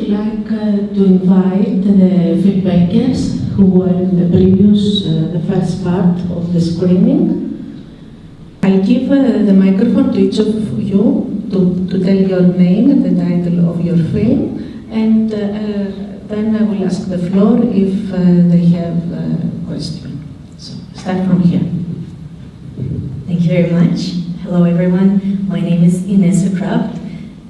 would like to invite the filmmakers who were in the first part of the screening. I'll give the microphone to each of you to tell your name and the title of your film, and then I will ask the floor if they have a question. So, start from here. Thank you very much. Hello everyone, my name is Ines Kraft,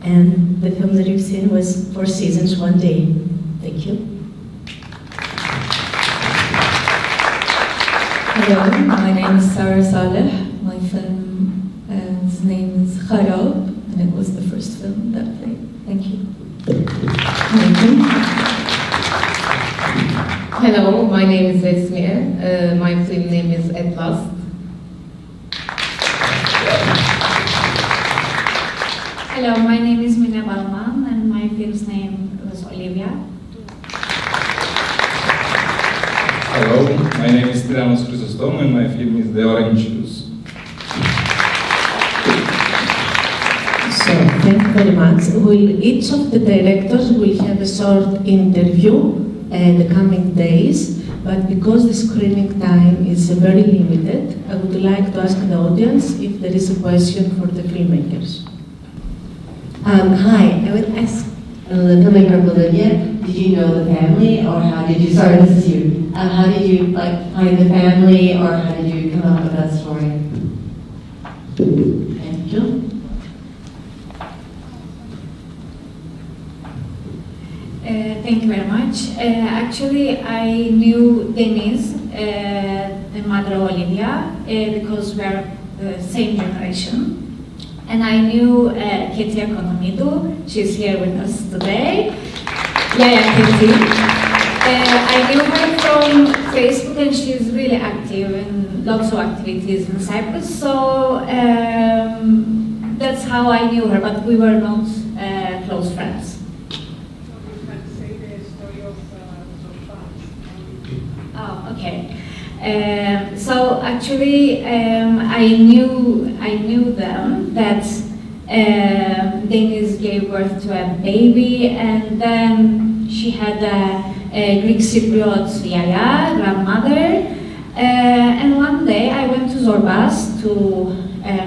and the film that you've seen was 4 Seasons, 1 Day. Thank you. Hello, my name is Sarah Saleh. My film's name is Kharab, and it was the first film that played. Thank you. Thank you. Hello, my name is Esmir. My film name is At Last. Hello, my name is Mina Balman, and my film's name was Olivia. Hello, my name is Tyrannos Chrysostom, and my film is The Orange Juice. So, thank you very much. Each of the directors will have a short interview in the coming days, but because the screening time is very limited, I would like to ask the audience if there is a question for the filmmakers. Hi, I would ask the filmmaker Melina, did you know the family, or how did you, sorry, this is you, how did you find the family, or how did you come up with that story? Thank you. Thank you very much. Actually, I knew Denise, the mother of Olivia, because we are the same generation. And I knew Katie Economidou. She's here with us today. Katie. I knew her from Facebook, and she's really active in lots of activities in Cyprus. So that's how I knew her, but we were not close friends. Oh, okay. So actually, I knew them that Denise gave birth to a baby, and then she had a Greek Cypriot yaya, grandmother. And one day I went to Zorbas to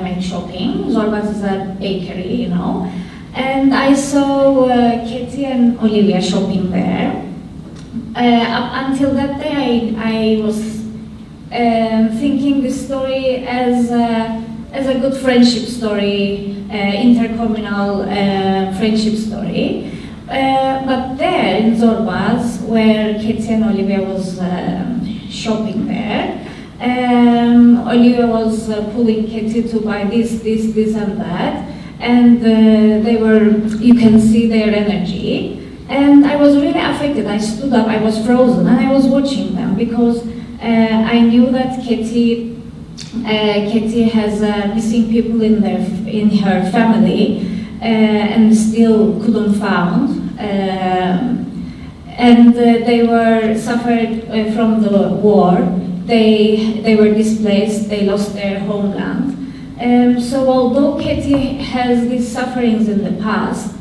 make shopping. Zorbas is a bakery, you know, and I saw Katie and Olivia shopping there. Up until that day, I was thinking this story as a good friendship story, intercommunal friendship story. But there in Zorbas, where Katie and Olivia was shopping there, Olivia was pulling Katie to buy this and that, and they were, you can see their energy. And I was really affected. I stood up, I was frozen, and I was watching them because I knew that Katie has missing people in her family, and still couldn't found. And they were suffered from the war. They were displaced. They lost their homeland. So although Katie has these sufferings in the past,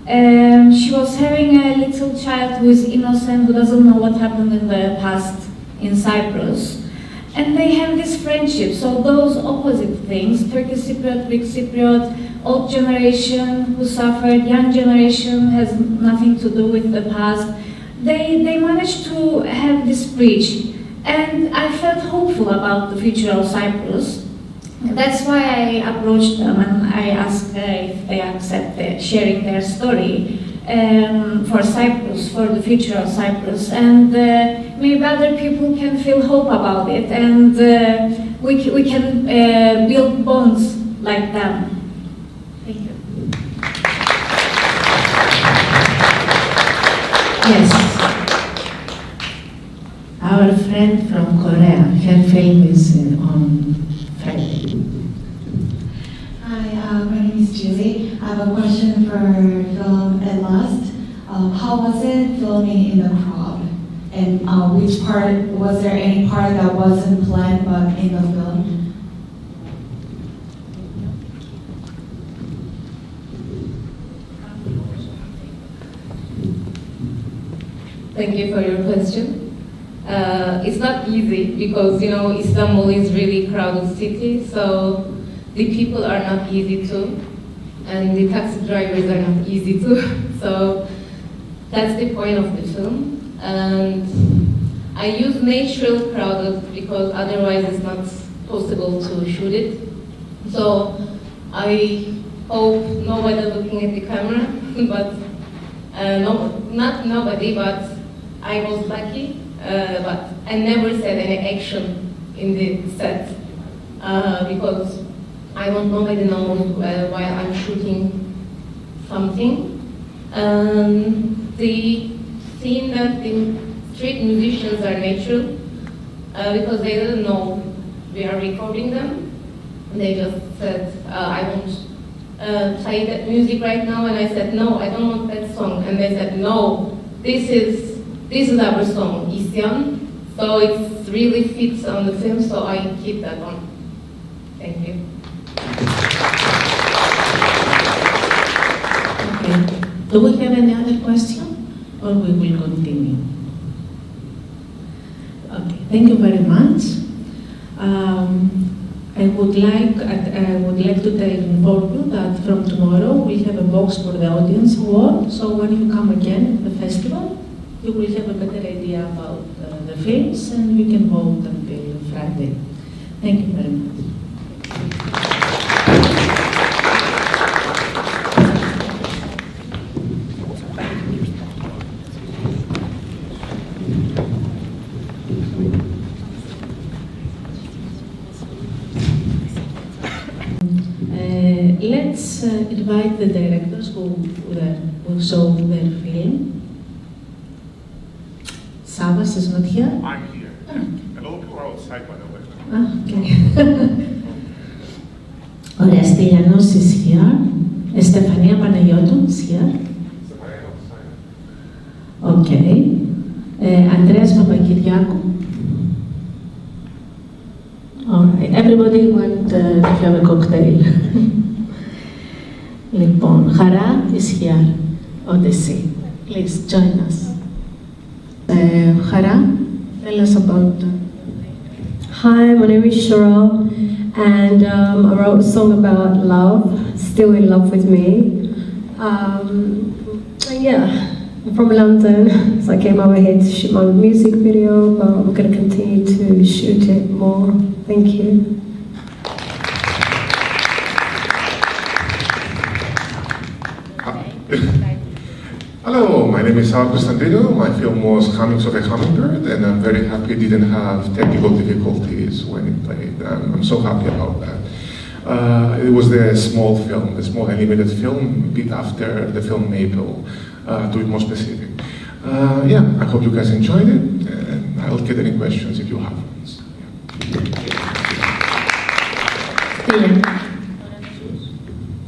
she was having a little child who is innocent, who doesn't know what happened in the past in Cyprus. And they have this friendship. So those opposite things, Turkish Cypriot, Greek Cypriot, old generation who suffered, young generation has nothing to do with the past, they managed to have this bridge. And I felt hopeful about the future of Cyprus. That's why I approached them and I asked if they accept sharing their story for Cyprus, for the future of Cyprus. And maybe other people can feel hope about it, and we can build bonds like them. Thank you. Yes. Our friend from Korea, her film is on Friday. Hi, my name is Julie. I have a question for film At Last. How was it filming in the crowd? And which part, was there any part that wasn't planned but in the film? Thank you for your question. It's not easy because, you know, Istanbul is really crowded city, so the people are not easy too, and the taxi drivers are not easy too. So that's the point of the film. And I use natural crowded because otherwise it's not possible to shoot it. So I hope nobody looking at the camera, but not nobody, but I was lucky. But I never said any action in the set because I want nobody knows while I'm shooting something. The scene that the street musicians are natural because they didn't know we are recording them. They just said, I want play that music right now, and I said, no, I don't want that song. And they said, no, this is our song, Isyan. So it really fits on the film, so I keep that one. Thank you. Okay. Do we have any other question, or we will continue? Okay. Thank you very much. I would like to inform you that from tomorrow we have a box for the audience award. So when you come again at the festival, you will have a better idea about the films, and you can vote until Friday. Thank you very much. Let's invite the directors who show their film. Savas is not here? I'm here. A lot of people are outside, by the way. Okay. Orestes is here. Estefania Panagiotou is here. Okay. Andreas Papakiriakou. All right. Everybody want to have a cocktail. Λοιπόν, Χαρά is here. Odyssey. Please join us. Χαρά, tell us about. Hi, my name is Cheryl, and I wrote a song about love, Still in Love with Me. And yeah, I'm from London, so I came over here to shoot my music video, but we're going to continue to shoot it more. Thank you. Hello, my name is Sal Constantino. My film was Hummings of a Hummingbird, and I'm very happy it didn't have technical difficulties when it played. I'm so happy about that. It was the small film, the small animated film, a bit after the film Maple, to be more specific. Yeah, I hope you guys enjoyed it, and I'll get any questions if you have ones.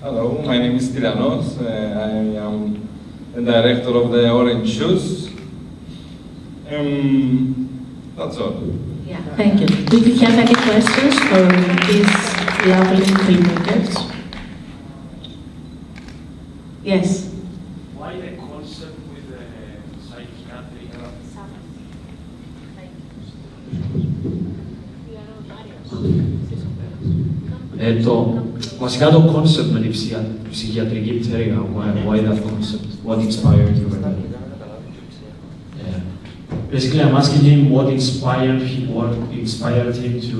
Hello, my name is Stylianos. I am the director of the Orange Shoes. That's all. Yeah, thank you. Do you have any questions for these lovely filmmakers? Yes. Why the concept with the psychiatric? Βασικά το concept με την ψυχιατρική πτέρυγα, why that concept? What inspired you? Yeah. Basically, I'm asking him what inspired him to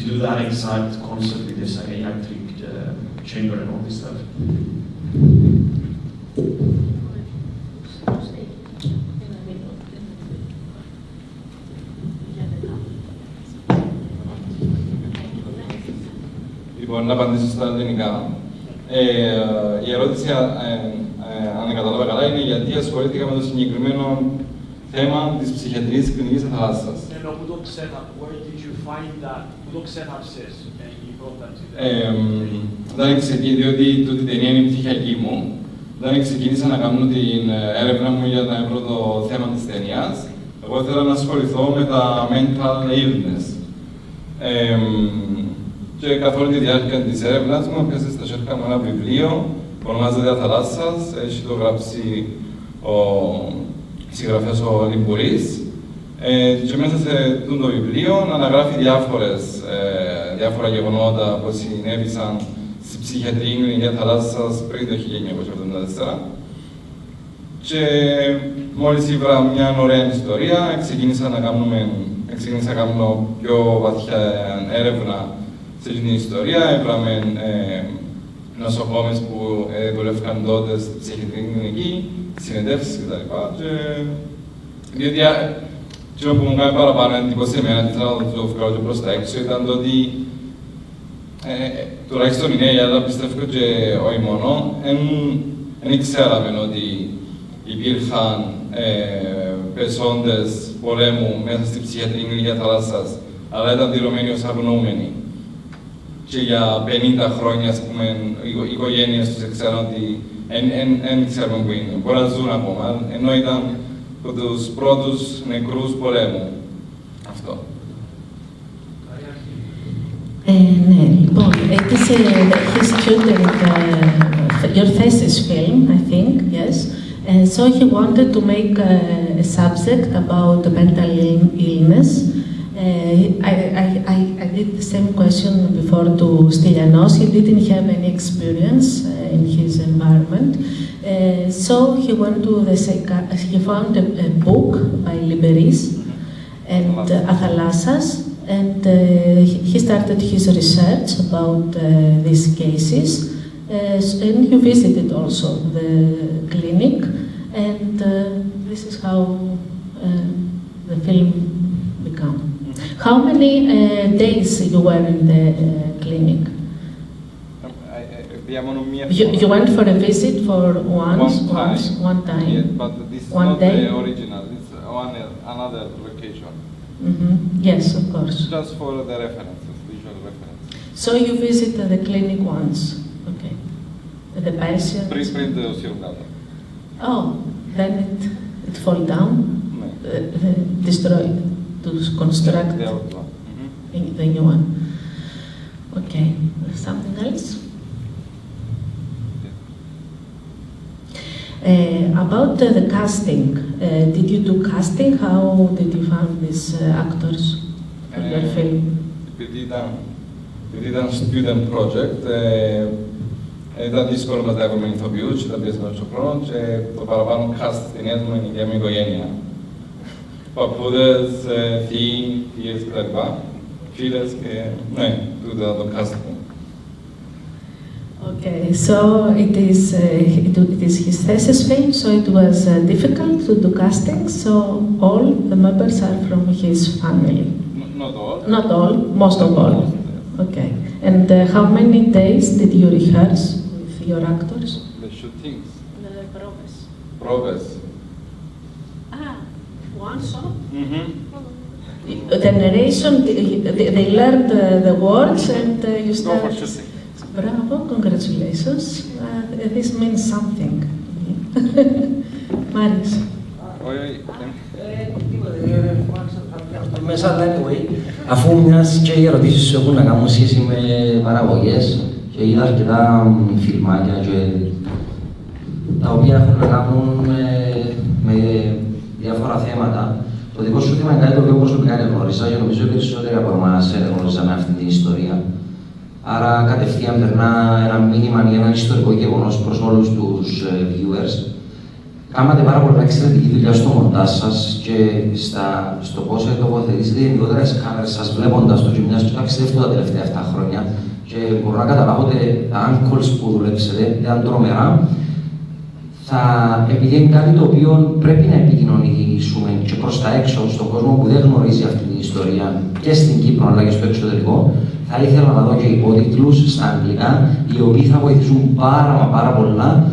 do that exact concept with the psychiatric chamber and all this stuff. Λοιπόν, να απαντήσω στα ελληνικά. Η ερώτηση, αν κατάλαβα καλά, είναι γιατί ασχολήθηκα με το συγκεκριμένο θέμα της ψυχιατρικής κλινικής της θάλασσας. Ενώ που το where did you find that, που το ξέχαψες and you brought that to them? Δεν ξεκίνησε, διότι τούτη ταινία είναι η πτυχιακή μου. Δεν ξεκίνησα να κάνω την έρευνα μου για το πρώτο θέμα της ταινίας. Εγώ ήθελα να ασχοληθώ με τα mental illness. Και καθ' όλη τη διάρκεια της έρευνας μου, έπιασε στα χέρια μου ένα βιβλίο που ονομάζεται «Θαλάσσας». Έχει το γράψει ο συγγραφέας ο Λιμπουρής. Και μέσα σε αυτό το βιβλίο αναγράφει διάφορα γεγονότα που συνέβησαν στη ψυχιατρική κλινική θαλάσσας πριν το 1974. Και μόλις ήβρα μια ωραία ιστορία, ξεκίνησα να κάνω πιο βαθιά έρευνα σε αυτή την ιστορία. Έβραμε νοσοκόμες που δουλεύκαν τότε στη ψυχιατρική κλινική, συνεντεύξεις κτλ. Διότι αυτό που μου κάνει παραπάνω εντύπωση εμένα, και θέλω να το βγάλω και προς τα έξω, ήταν το ότι τουλάχιστον η νέα Ελλάδα, πιστεύω και όχι μόνο, δεν ξέραμε ότι υπήρχαν πεσόντες πολέμου μέσα στη ψυχιατρική κλινική θαλάσσας, αλλά ήταν δηλωμένοι ως αγνοούμενοι. Και για 50 χρόνια, ας πούμε, οι οικογένειες τους ξέραν ότι δεν ξέρουμε που είναι. Μπορεί να ζουν ακόμα, ενώ ήταν από τους πρώτους νεκρούς πολέμου. Αυτό. Ναι, λοιπόν, he's shooting your thesis film, I think, yes. So he wanted to make a subject about mental illness. I did the same question before to Stylianos. He didn't have any experience in his environment. So he went to he found a book by Liberis and Athalassas, and he started his research about these cases. And he visited also the clinic, and this is how the film began. How many days you were in the clinic? You went for a visit for one time. Yeah, but this is one not day? the original. It's another location. Yes, of course. Just for the references, visual references. So you visited the clinic once, okay? The patient. Πριν το σιρκάτο. Oh, then it fall down, destroy, to construct the new one. Okay, something else? About the casting, did you do casting? How did you find these actors for your film? Επειδή ήταν student project, ήταν δύσκολο να τα έχουμε ηθοποιούς και τα πιέσαμε στον χρόνο και το παραπάνω cast στην έτοιμη για μια οικογένεια. Παππούδες, θείοι, θείες κτλ. Φίλες και ναι, τούτα το cast μου. Okay, so it is his thesis film, so it was difficult to do casting, so all the members are from his family? Not all. Not all, most of all. Okay, and how many days did you rehearse with your actors? The shootings. The proves. Proves. One shot? The narration, they learned the words and you start... Go for shooting. Bravo, congratulations. This means something. Maris. Μέσα, anyway, αφού μιας και οι ερωτήσεις σου έχουν να κάνουν σχέση με παραγωγές και είδα αρκετά φιλμάκια και τα οποία έχουν να κάνουν με διάφορα θέματα, το δικό σου θέμα είναι κάτι το οποίο προσωπικά δεν γνώριζα και νομίζω ότι περισσότεροι από εμάς δεν γνώριζαμε αυτή την ιστορία. Άρα κατευθείαν περνά ένα μήνυμα ή ένα ιστορικό γεγονός προς όλους τους viewers. Κάνατε πάρα πολύ εξαιρετική δουλειά στο μοντάζ σας και στο πώς τοποθετήσετε γενικότερα τις κάμερες σας βλέποντας το και μιας και ταξιδεύετε τα τελευταία 7 χρόνια και μπορώ να καταλάβω ότι τα angles που δουλέψετε ήταν τρομερά. Επειδή είναι κάτι το οποίο πρέπει να επικοινωνήσουμε και προς τα έξω, στον κόσμο που δεν γνωρίζει αυτή την ιστορία και στην Κύπρο αλλά και στο εξωτερικό, θα ήθελα να δω και υπότιτλους στα αγγλικά, οι οποίοι θα βοηθήσουν πάρα πολλά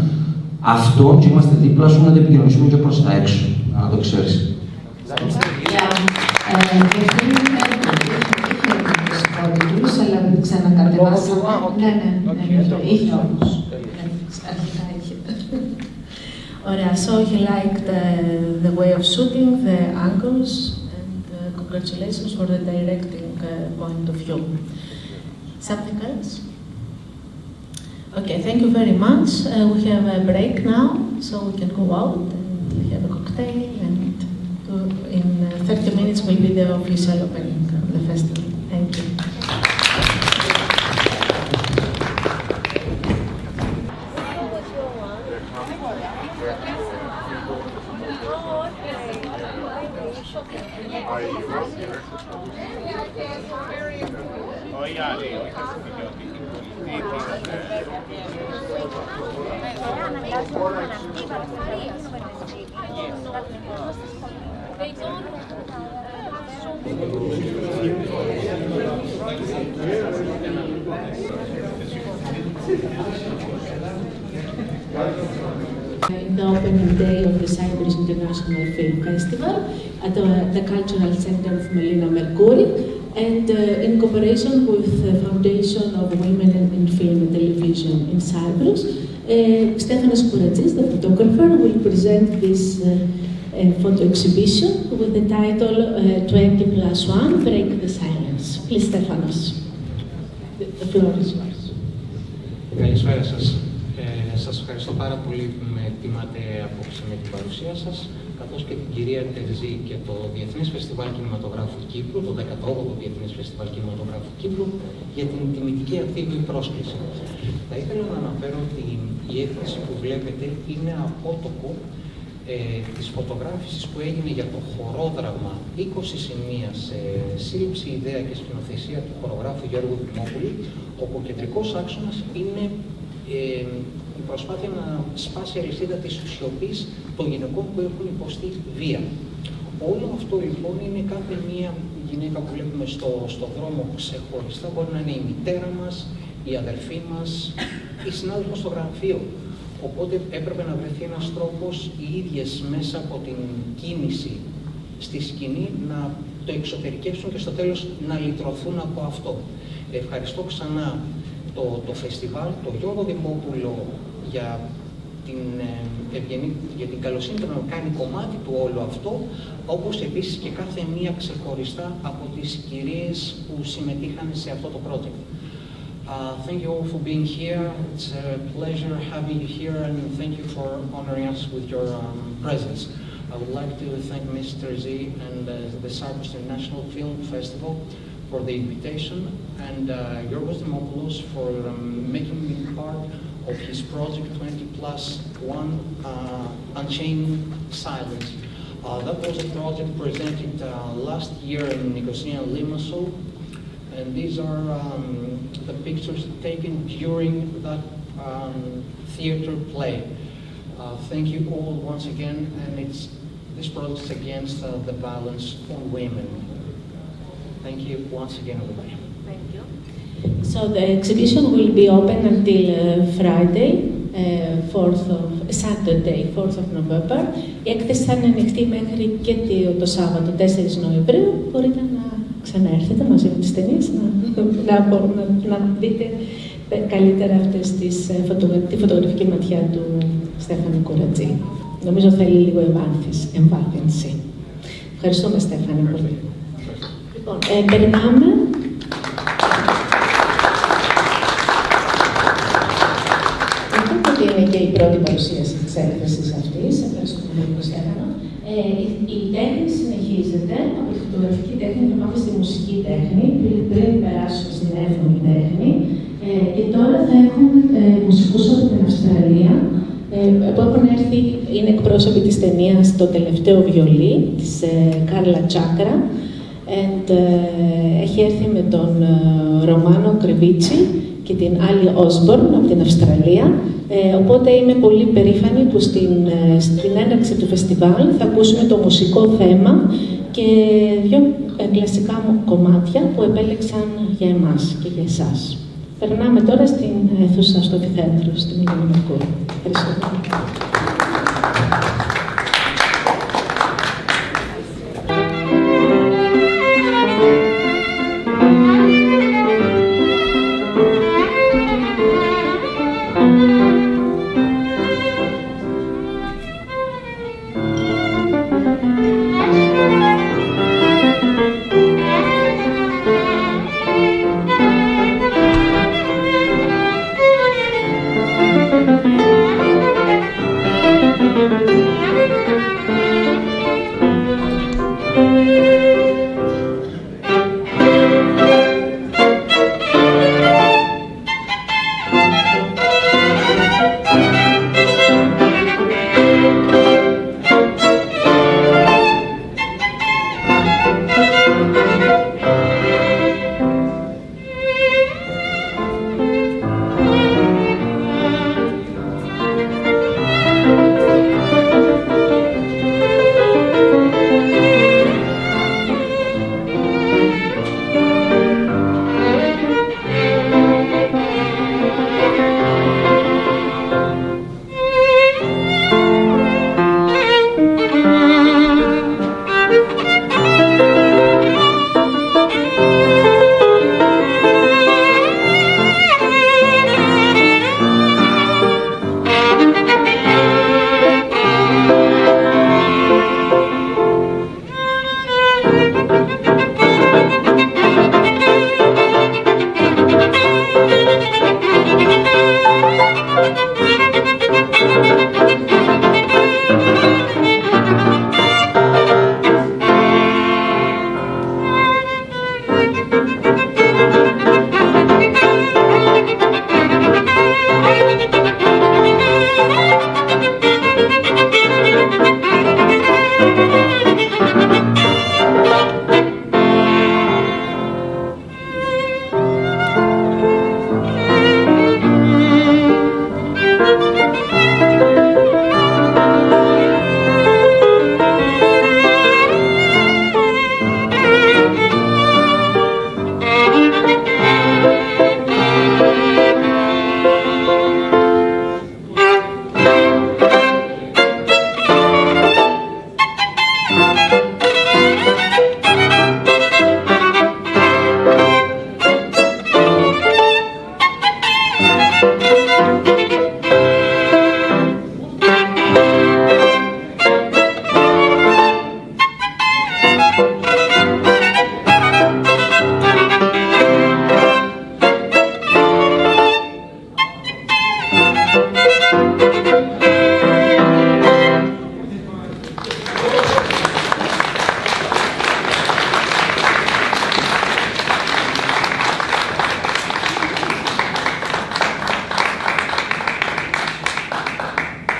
αυτό και είμαστε δίπλα σου να το επικοινωνήσουμε και προς τα έξω, να το ξέρεις. Αλλά ξανακατεβάσα. Ναι, είχε όμως. Αρχικά είχε. Ωραία, so he liked the way of shooting, the angles, and congratulations for the directing point of view. Something else? Okay, thank you very much. We have a break now, so we can go out and have a cocktail and in 30 minutes will be the official opening of the festival. Thank you. In the opening day of the Cyprus International Film Festival at the Cultural Center of Melina, Merkouri, and in cooperation with the Foundation of Women in Film and Television in Cyprus, Stefanos Kouratsis, the photographer, will present this photo exhibition with the title 20+1, Break the Silence. Please, Stefanos, the floor is yours. Καλησπέρα σας. Σας ευχαριστώ πάρα πολύ που με τιμάτε απόψε με την παρουσία σας, καθώς και την κυρία Τερζή και το Διεθνές Φεστιβάλ Κινηματογράφου Κύπρου, το 18ο Διεθνές Φεστιβάλ Κινηματογράφου Κύπρου, για την τιμητική αυτή πρόσκληση. Θα ήθελα να αναφέρω ότι η έκθεση που βλέπετε είναι απότοκο της φωτογράφησης που έγινε για το χορόδραμα 20 σημεία σε σύλληψη, ιδέα και σκηνοθεσία του χορογράφου Γιώργου Δημόπουλη, όπου ο κεντρικός άξονας είναι η προσπάθεια να σπάσει η αλυσίδα της σιωπής των γυναικών που έχουν υποστεί βία. Όλο αυτό λοιπόν είναι κάθε μία γυναίκα που βλέπουμε στο δρόμο ξεχωριστά. Μπορεί να είναι η μητέρα μας, η αδερφή μας, η συνάδελφος στο γραφείο. Οπότε έπρεπε να βρεθεί ένας τρόπος οι ίδιες μέσα από την κίνηση στη σκηνή να το εξωτερικεύσουν και στο τέλος να λυτρωθούν από αυτό. Ευχαριστώ ξανά το φεστιβάλ, τον Γιώργο Δημόπουλο για την καλοσύνη του να κάνει κομμάτι του όλο αυτό, όπως επίσης και κάθε μία ξεχωριστά από τις κυρίες που συμμετείχαν σε αυτό το project. Thank you all for being here. It's a pleasure having you here, and thank you for honoring us with your presence. I would like to thank Mr. Z and the Cyprus International Film Festival for the invitation, and Yorgos Dimopoulos for making me part of his project 20+1 Unchained Silence. That was a project presented last year in Nicosia and Limassol, and these are the pictures taken during that theater play. Thank you all once again, and this project is against the violence on women. Thank you once again, everybody. Thank you. So the exhibition will be open until Friday, Saturday, 4th of November. Η έκθεση θα είναι ανοιχτή μέχρι και το Σάββατο, 4 Νοεμβρίου. Μπορείτε να ξαναέρθετε μαζί με τις ταινίες, να δείτε καλύτερα τη φωτογραφική ματιά του Στέφανου Κouratsis. Νομίζω θέλει λίγο εμβάθυνση. Ευχαριστούμε, Στέφανη, πολύ. Λοιπόν, περνάμε. Αυτή είναι και η πρώτη παρουσίαση της έκθεσης αυτής. Ευχαριστούμε πολύ, Στέφανο. Η τέχνη συνεχίζεται από τη φωτογραφική τέχνη και πάμε στη μουσική τέχνη, πριν περάσουμε στην εύκολη τέχνη. Και τώρα θα έχουμε μουσικούς από την Αυστραλία, που έχουν έρθει, είναι εκπρόσωποι της ταινίας «Το τελευταίο βιολί» της Κάρλα Τσάκρα. Έχει έρθει με τον Ρωμάνο Κρεβίτσι και την Άλλη Όσμπορν από την Αυστραλία. Οπότε είμαι πολύ περήφανη που στην έναρξη του φεστιβάλ θα ακούσουμε το μουσικό θέμα και δύο κλασικά κομμάτια που επέλεξαν για εμάς και για εσάς. Περνάμε τώρα στην αίθουσα στο Επιθέατρο, στην Merkouri. Ευχαριστώ.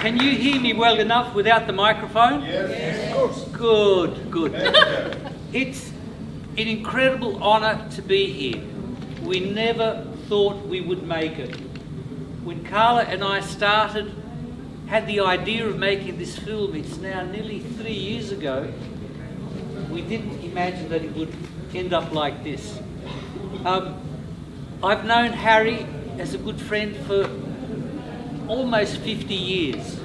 Can you hear me well enough without the microphone? Yes. Good, good. It's an incredible honour to be here. We never thought we would make it. When Carla and I had the idea of making this film, it's now nearly 3 years ago, we didn't imagine that it would end up like this. I've known Harry as a good friend for almost 50 years.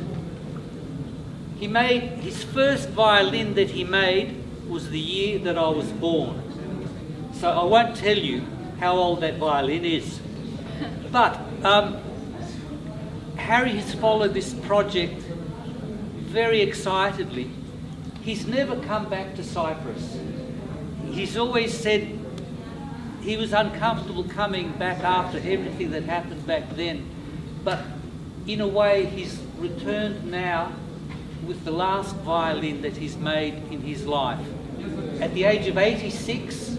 He made his first violin that he made was the year that I was born. So I won't tell you how old that violin is. But Harry has followed this project very excitedly. He's never come back to Cyprus. He's always said he was uncomfortable coming back after everything that happened back then. But in a way, he's returned now with the last violin that he's made in his life. At the age of 86,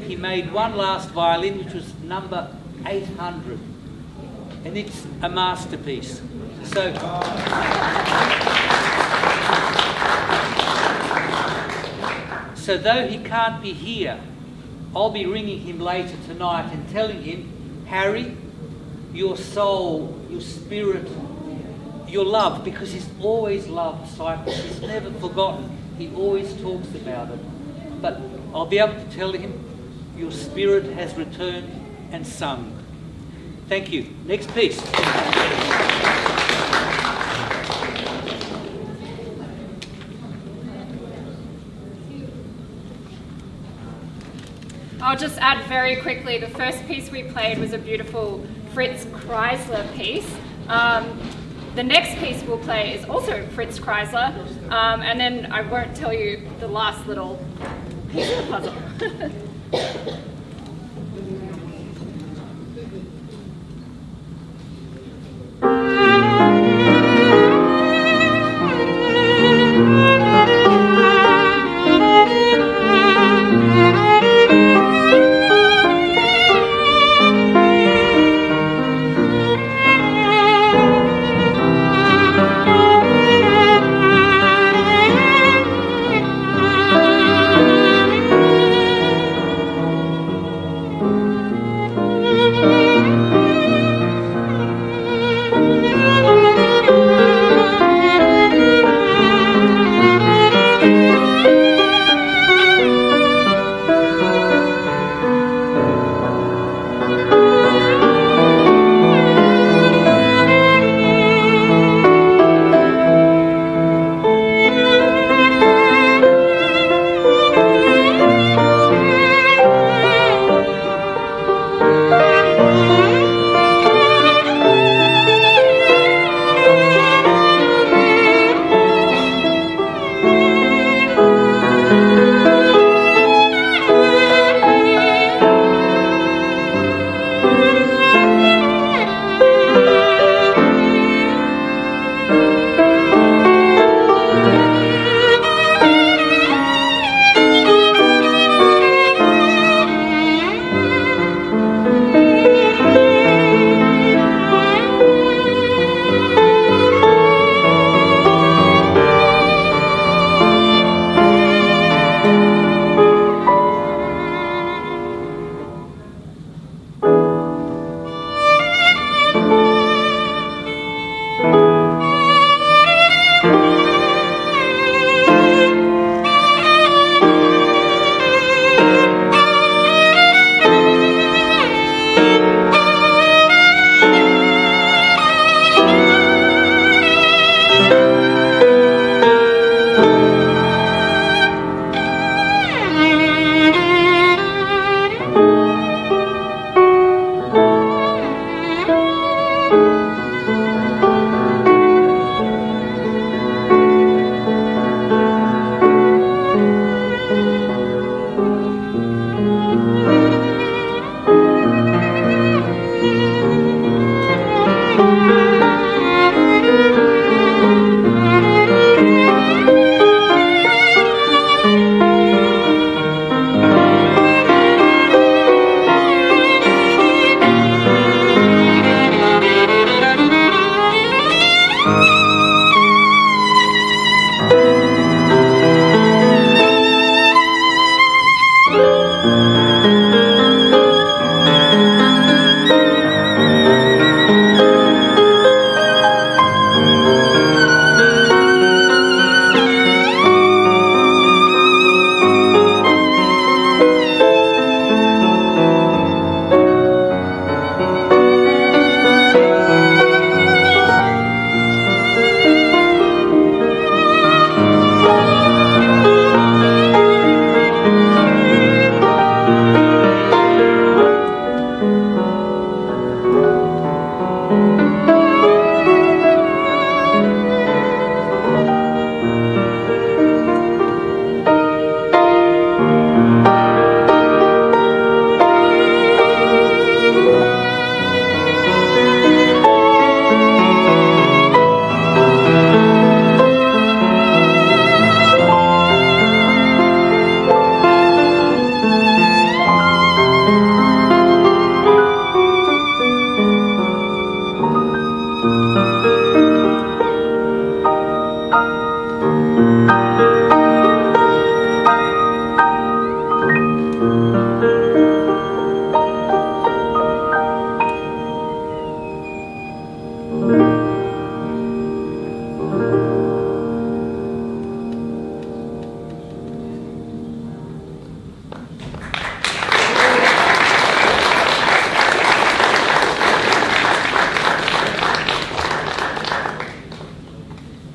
he made one last violin, which was number 800. And it's a masterpiece. So though he can't be here, I'll be ringing him later tonight and telling him, Harry, your soul, your spirit, your love, because he's always loved Cyprus. He's never forgotten. He always talks about it. But I'll be able to tell him, your spirit has returned and sung. Thank you. Next piece. I'll just add very quickly, the first piece we played was a beautiful Fritz Kreisler piece. The next piece we'll play is also Fritz Kreisler, and then I won't tell you the last little piece of the puzzle.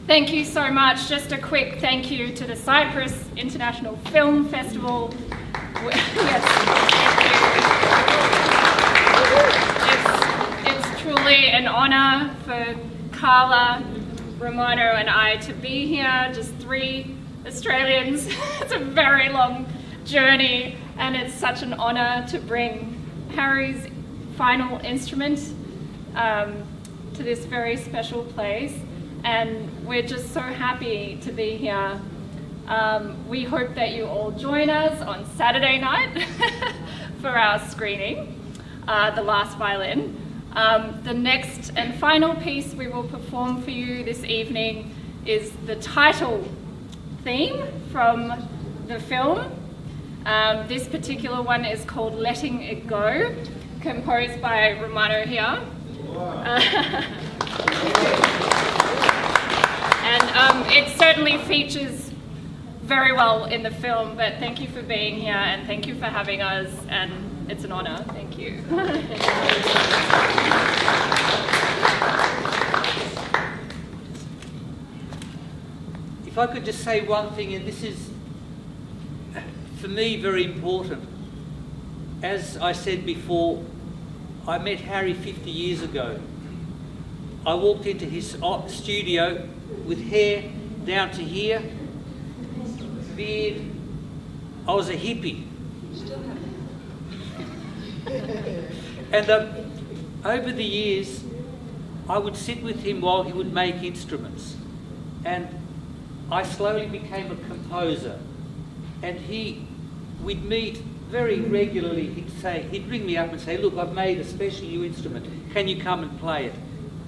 Thank you so much. Just a quick thank you to the Cyprus International Film Festival. Yes, thank you. It's truly an honor for Carla, Romano and I to be here, just 3 Australians. It's a very long journey and it's such an honor to bring Harry's final instrument to this very special place. And we're just so happy to be here. We hope that you all join us on Saturday night for our screening, The Last Violin. The next and final piece we will perform for you this evening is the title theme from the film. This particular one is called Letting It Go, composed by Romano here. And it certainly features very well in the film, but thank you for being here and thank you for having us, and it's an honor. Thank you. If I could just say one thing, and this is, for me, very important. As I said before, I met Harry 50 years ago. I walked into his studio with hair down to here, beard. I was a hippie. And over the years, I would sit with him while he would make instruments. And I slowly became a composer. And we'd meet very regularly. He'd ring me up and say, look, I've made a special new instrument. Can you come and play it?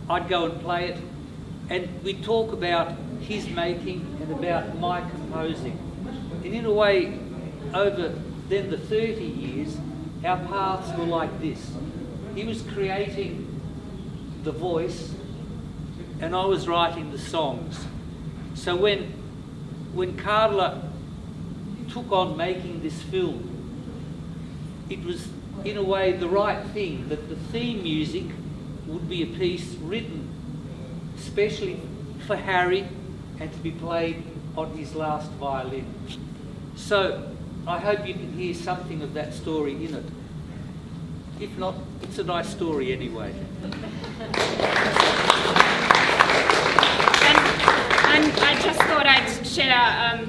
I'd go and play it. And we'd talk about his making and about my composing. And in a way, over then the 30 years, our paths were like this. He was creating the voice and I was writing the songs. So when Carla took on making this film, it was in a way the right thing that the theme music would be a piece written especially for Harry and to be played on his last violin. So I hope you can hear something of that story in it. If not, it's a nice story anyway. And I just thought I'd share,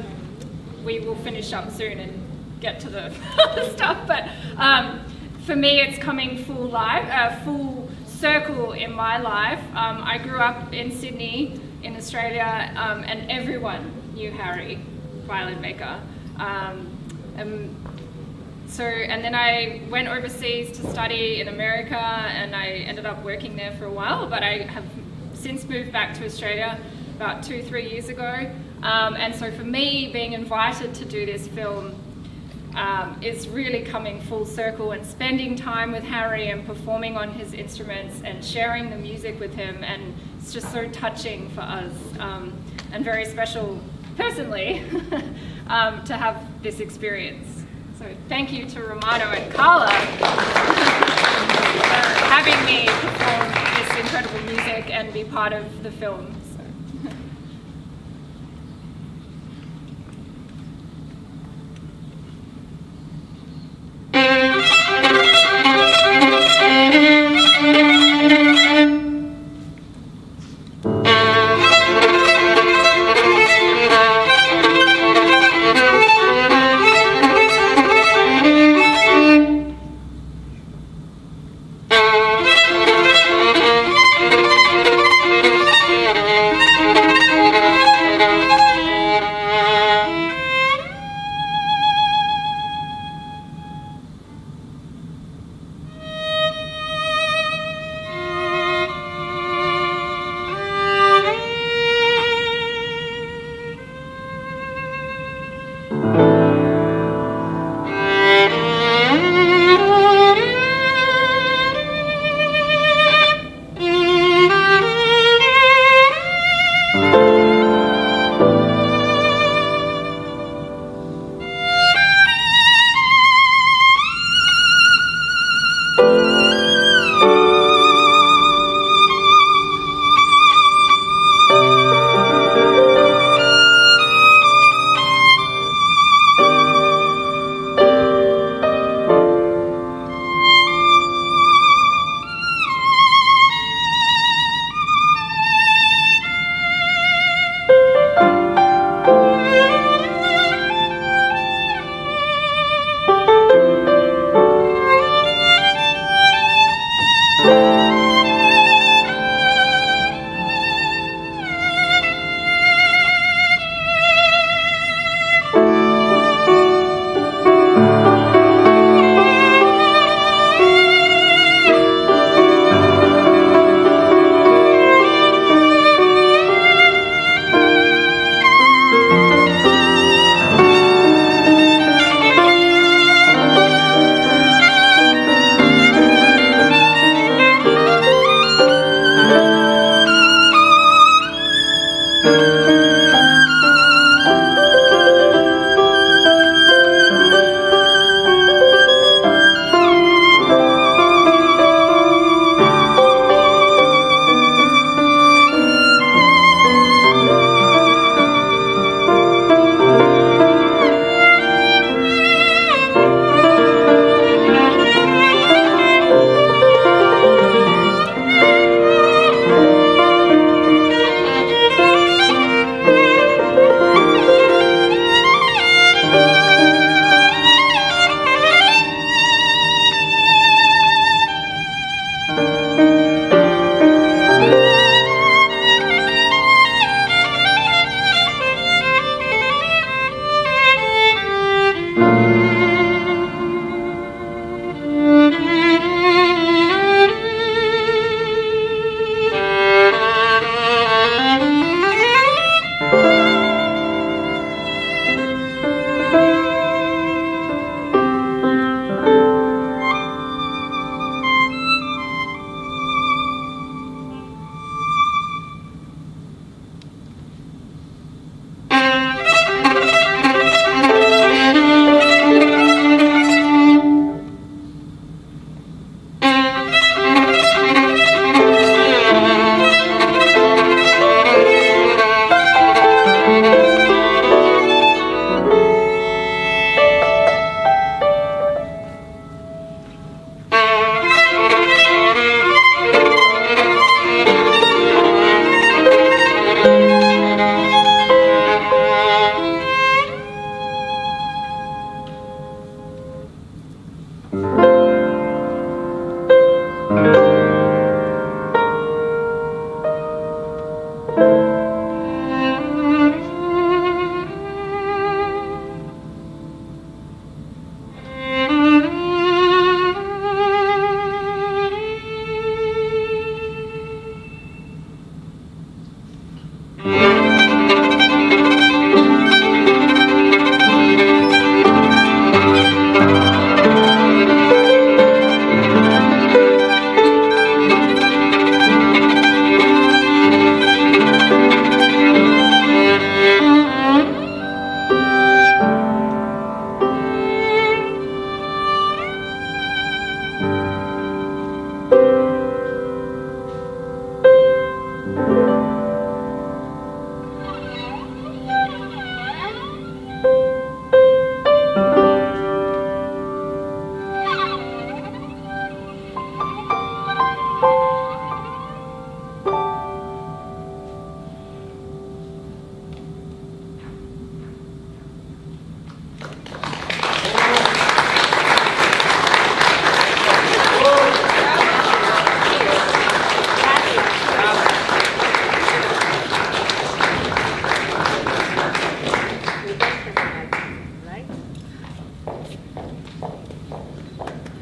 we will finish up soon and get to the other stuff, but for me it's coming full circle in my life. I grew up in Sydney, in Australia, and everyone knew Harry, violin maker. And then I went overseas to study in America and I ended up working there for a while, but I have since moved back to Australia about 2-3 years ago. And so for me, being invited to do this film is really coming full circle and spending time with Harry and performing on his instruments and sharing the music with him, and it's just so touching for us and very special personally to have this experience. So thank you to Romano and Carla for having me perform this incredible music and be part of the film. So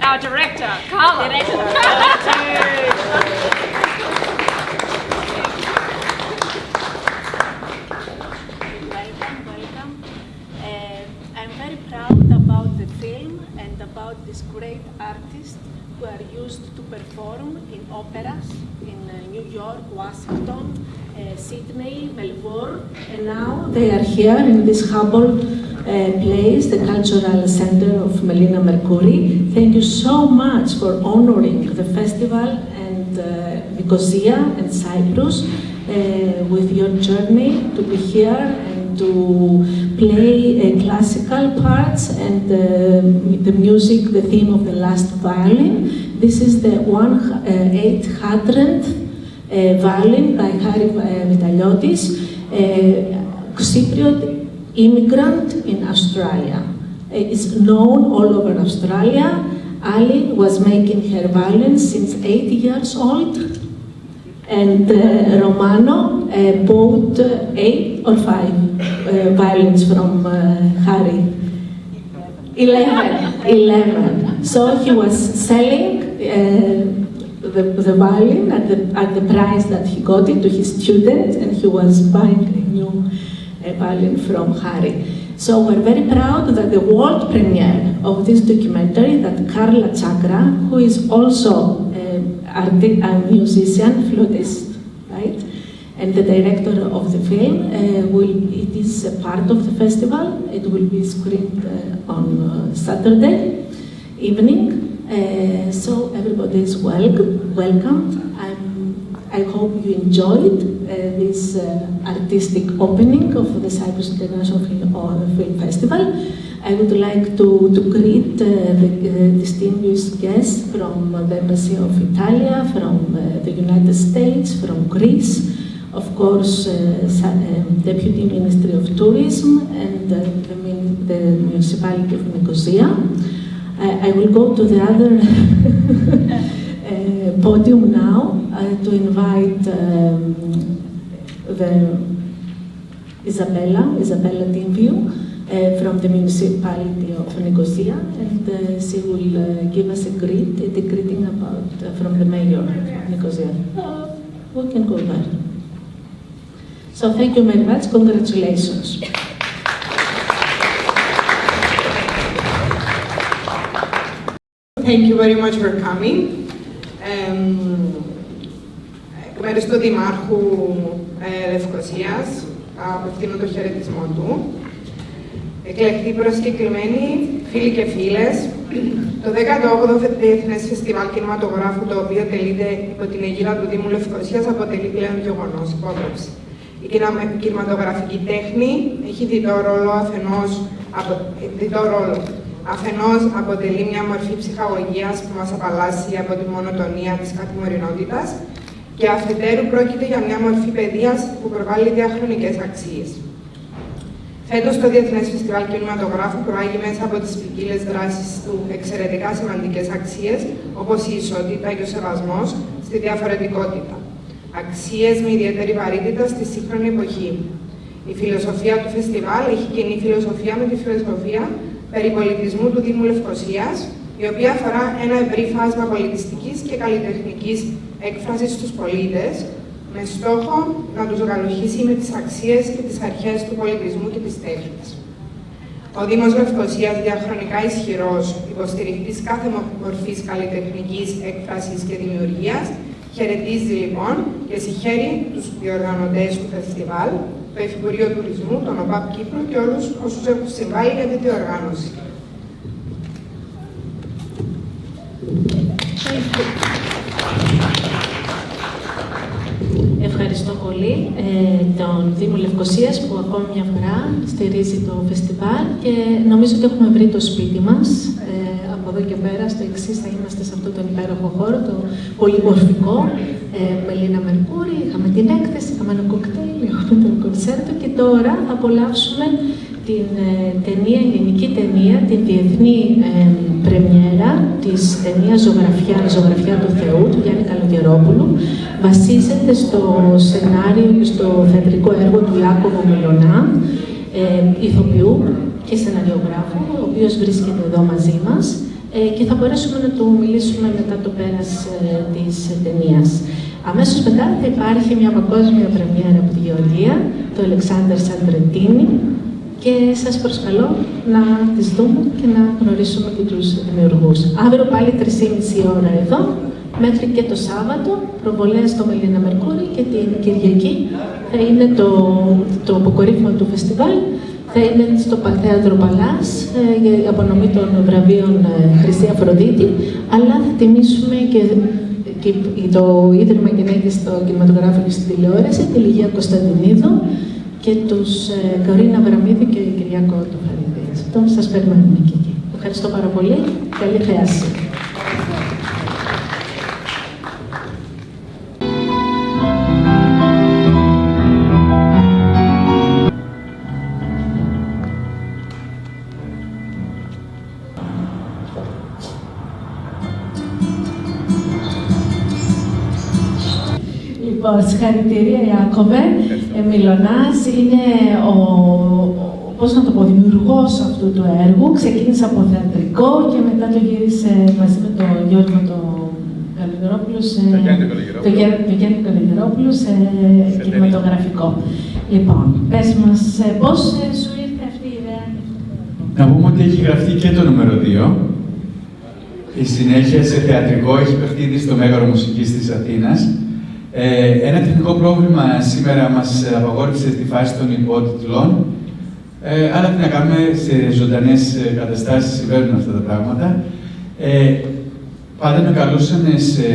Our director, Carla. Welcome. I'm very proud about the film and about this great artists who are used to perform in operas in New York, Washington, Sydney, Melbourne, and now they are here in this humble place, the Cultural Center of Melina Merkouri. Thank you so much for honoring the festival and Nicosia and Cyprus with your journey to be here and to play classical parts and the music, the theme of the last violin. This is the 1/800th violin by Harry Vitaliotis, Cypriot immigrant in Australia. It's known all over Australia. Ali was making her violin since 8 years old, and Romano bought 8 or 5 violins from Harry. 11. So he was selling the violin at the price that he got it to his students, and he was buying a new violin from Harry. So we're very proud that the world premiere of this documentary, that Carla Chakra, who is also a musician, flautist, right, and the director of the film. It is a part of the festival. It will be screened on Saturday evening, so everybody is welcomed. I hope you enjoyed this artistic opening of the Cyprus International Film Festival. I would like to greet the distinguished guests from the Embassy of Italy, from the United States, from Greece, of course, Deputy Ministry of Tourism and the Municipality of Nicosia. I will go to the other podium now to invite the Isabella Tinview from the Municipality of Nicosia, and she will give us a greeting about from the Mayor of Nicosia. We can go there. So thank you very much. Congratulations. Thank you very much for coming. Εκ μέρους του Δημάρχου Λευκωσίας, απευθύνω το χαιρετισμό του. Εκλεκτοί προσκεκλημένοι, φίλοι και φίλες, το 18ο Διεθνές Φεστιβάλ Κινηματογράφου, το οποίο τελείται υπό την αιγύδα του Δήμου Λευκωσίας, αποτελεί πλέον γεγονός, υπόκρυψη. Η κινηματογραφική τέχνη έχει διτό ρόλο. Αφενός αποτελεί μια μορφή ψυχαγωγίας που μας απαλλάσσει από τη μονοτονία της καθημερινότητας και αφετέρου πρόκειται για μια μορφή παιδείας που προβάλλει διαχρονικές αξίες. Φέτος το Διεθνές Φεστιβάλ Κινηματογράφου προάγει μέσα από τις ποικίλες δράσεις του εξαιρετικά σημαντικές αξίες, όπως η ισότητα και ο σεβασμός στη διαφορετικότητα. Αξίες με ιδιαίτερη βαρύτητα στη σύγχρονη εποχή. Η φιλοσοφία του φεστιβάλ έχει κοινή φιλοσοφία με τη φιλοσοφία περί πολιτισμού του Δήμου Λευκωσίας, η οποία αφορά ένα ευρύ φάσμα πολιτιστικής και καλλιτεχνικής έκφρασης στους πολίτες, με στόχο να τους γαλουχίσει με τις αξίες και τις αρχές του πολιτισμού και της τέχνης. Ο Δήμος Λευκωσίας, διαχρονικά ισχυρός υποστηρικτής κάθε μορφής καλλιτεχνικής έκφρασης και δημιουργίας, χαιρετίζει λοιπόν και συγχαίρει τους διοργανωτές του φεστιβάλ, το Υφυπουργείο Τουρισμού, τον ΟΠΑΠ Κύπρου και όλους όσους έχουν συμβάλει για την διοργάνωση. Ευχαριστώ πολύ τον Δήμο Λευκωσίας που ακόμη μια φορά στηρίζει το φεστιβάλ και νομίζω ότι έχουμε βρει το σπίτι μας. Από εδώ και πέρα, στο εξής, θα είμαστε σε αυτόν τον υπέροχο χώρο, το πολυμορφικό. Μελίνα Merkouri, είχαμε την έκθεση, είχαμε ένα κοκτέιλ, είχαμε το κονσέρτο και τώρα θα απολαύσουμε την ταινία, ελληνική ταινία, την διεθνή πρεμιέρα της ταινίας Ζωγραφιά του Θεού, του Γιάννη Καλογερόπουλου. Βασίζεται στο σενάριο και στο θεατρικό έργο του Ιάκωβου Μιλωνά, ηθοποιού και σεναριογράφου, ο οποίος βρίσκεται εδώ μαζί μας και θα μπορέσουμε να του μιλήσουμε μετά το πέρας της ταινίας. Αμέσως μετά θα υπάρχει μια παγκόσμια πρεμιέρα από τη Γεωργία, το Αλεξάνδρ Σαντρετίνη, και σας προσκαλώ να τις δούμε και να γνωρίσουμε και τους δημιουργούς. Αύριο πάλι 3,5 ώρα εδώ, μέχρι και το Σάββατο, προβολές στο Melina Merkouri και την Κυριακή θα είναι το αποκορύφωμα του φεστιβάλ, θα είναι στο Θέατρο Παλάς για απονομή των βραβείων Χρυσή Αφροδίτη, αλλά θα τιμήσουμε και το Ίδρυμα Γυναίκες στο Κινηματογράφο και στην Τηλεόραση, τη Λυγία Κωνσταντινίδου και τους Κορίνα Βραμίδη και Κυριακό Τοφαρίδη. Αυτό σας περιμένουμε και εκεί. Ευχαριστώ πάρα πολύ. Καλή θέαση. Λοιπόν, συγχαρητήρια Ιάκωβε. Μιλωνάς είναι ο δημιουργός αυτού του έργου. Ξεκίνησε από θεατρικό και μετά το γύρισε μαζί με τον Γιώργο Καλογερόπουλο, το Γιάννη Καλογερόπουλο σε κινηματογραφικό. Λοιπόν, πες μας πώς σου ήρθε αυτή η ιδέα? Να πούμε ότι έχει γραφτεί και το νούμερο 2. Η συνέχεια σε θεατρικό έχει παιχτεί στο Μέγαρο Μουσικής της Αθήνας. Ένα τεχνικό πρόβλημα σήμερα μας απαγόρευσε τη φάση των υπότιτλων, αλλά τι να κάνουμε, σε ζωντανές καταστάσεις συμβαίνουν αυτά τα πράγματα. Πάντα με καλούσαν σε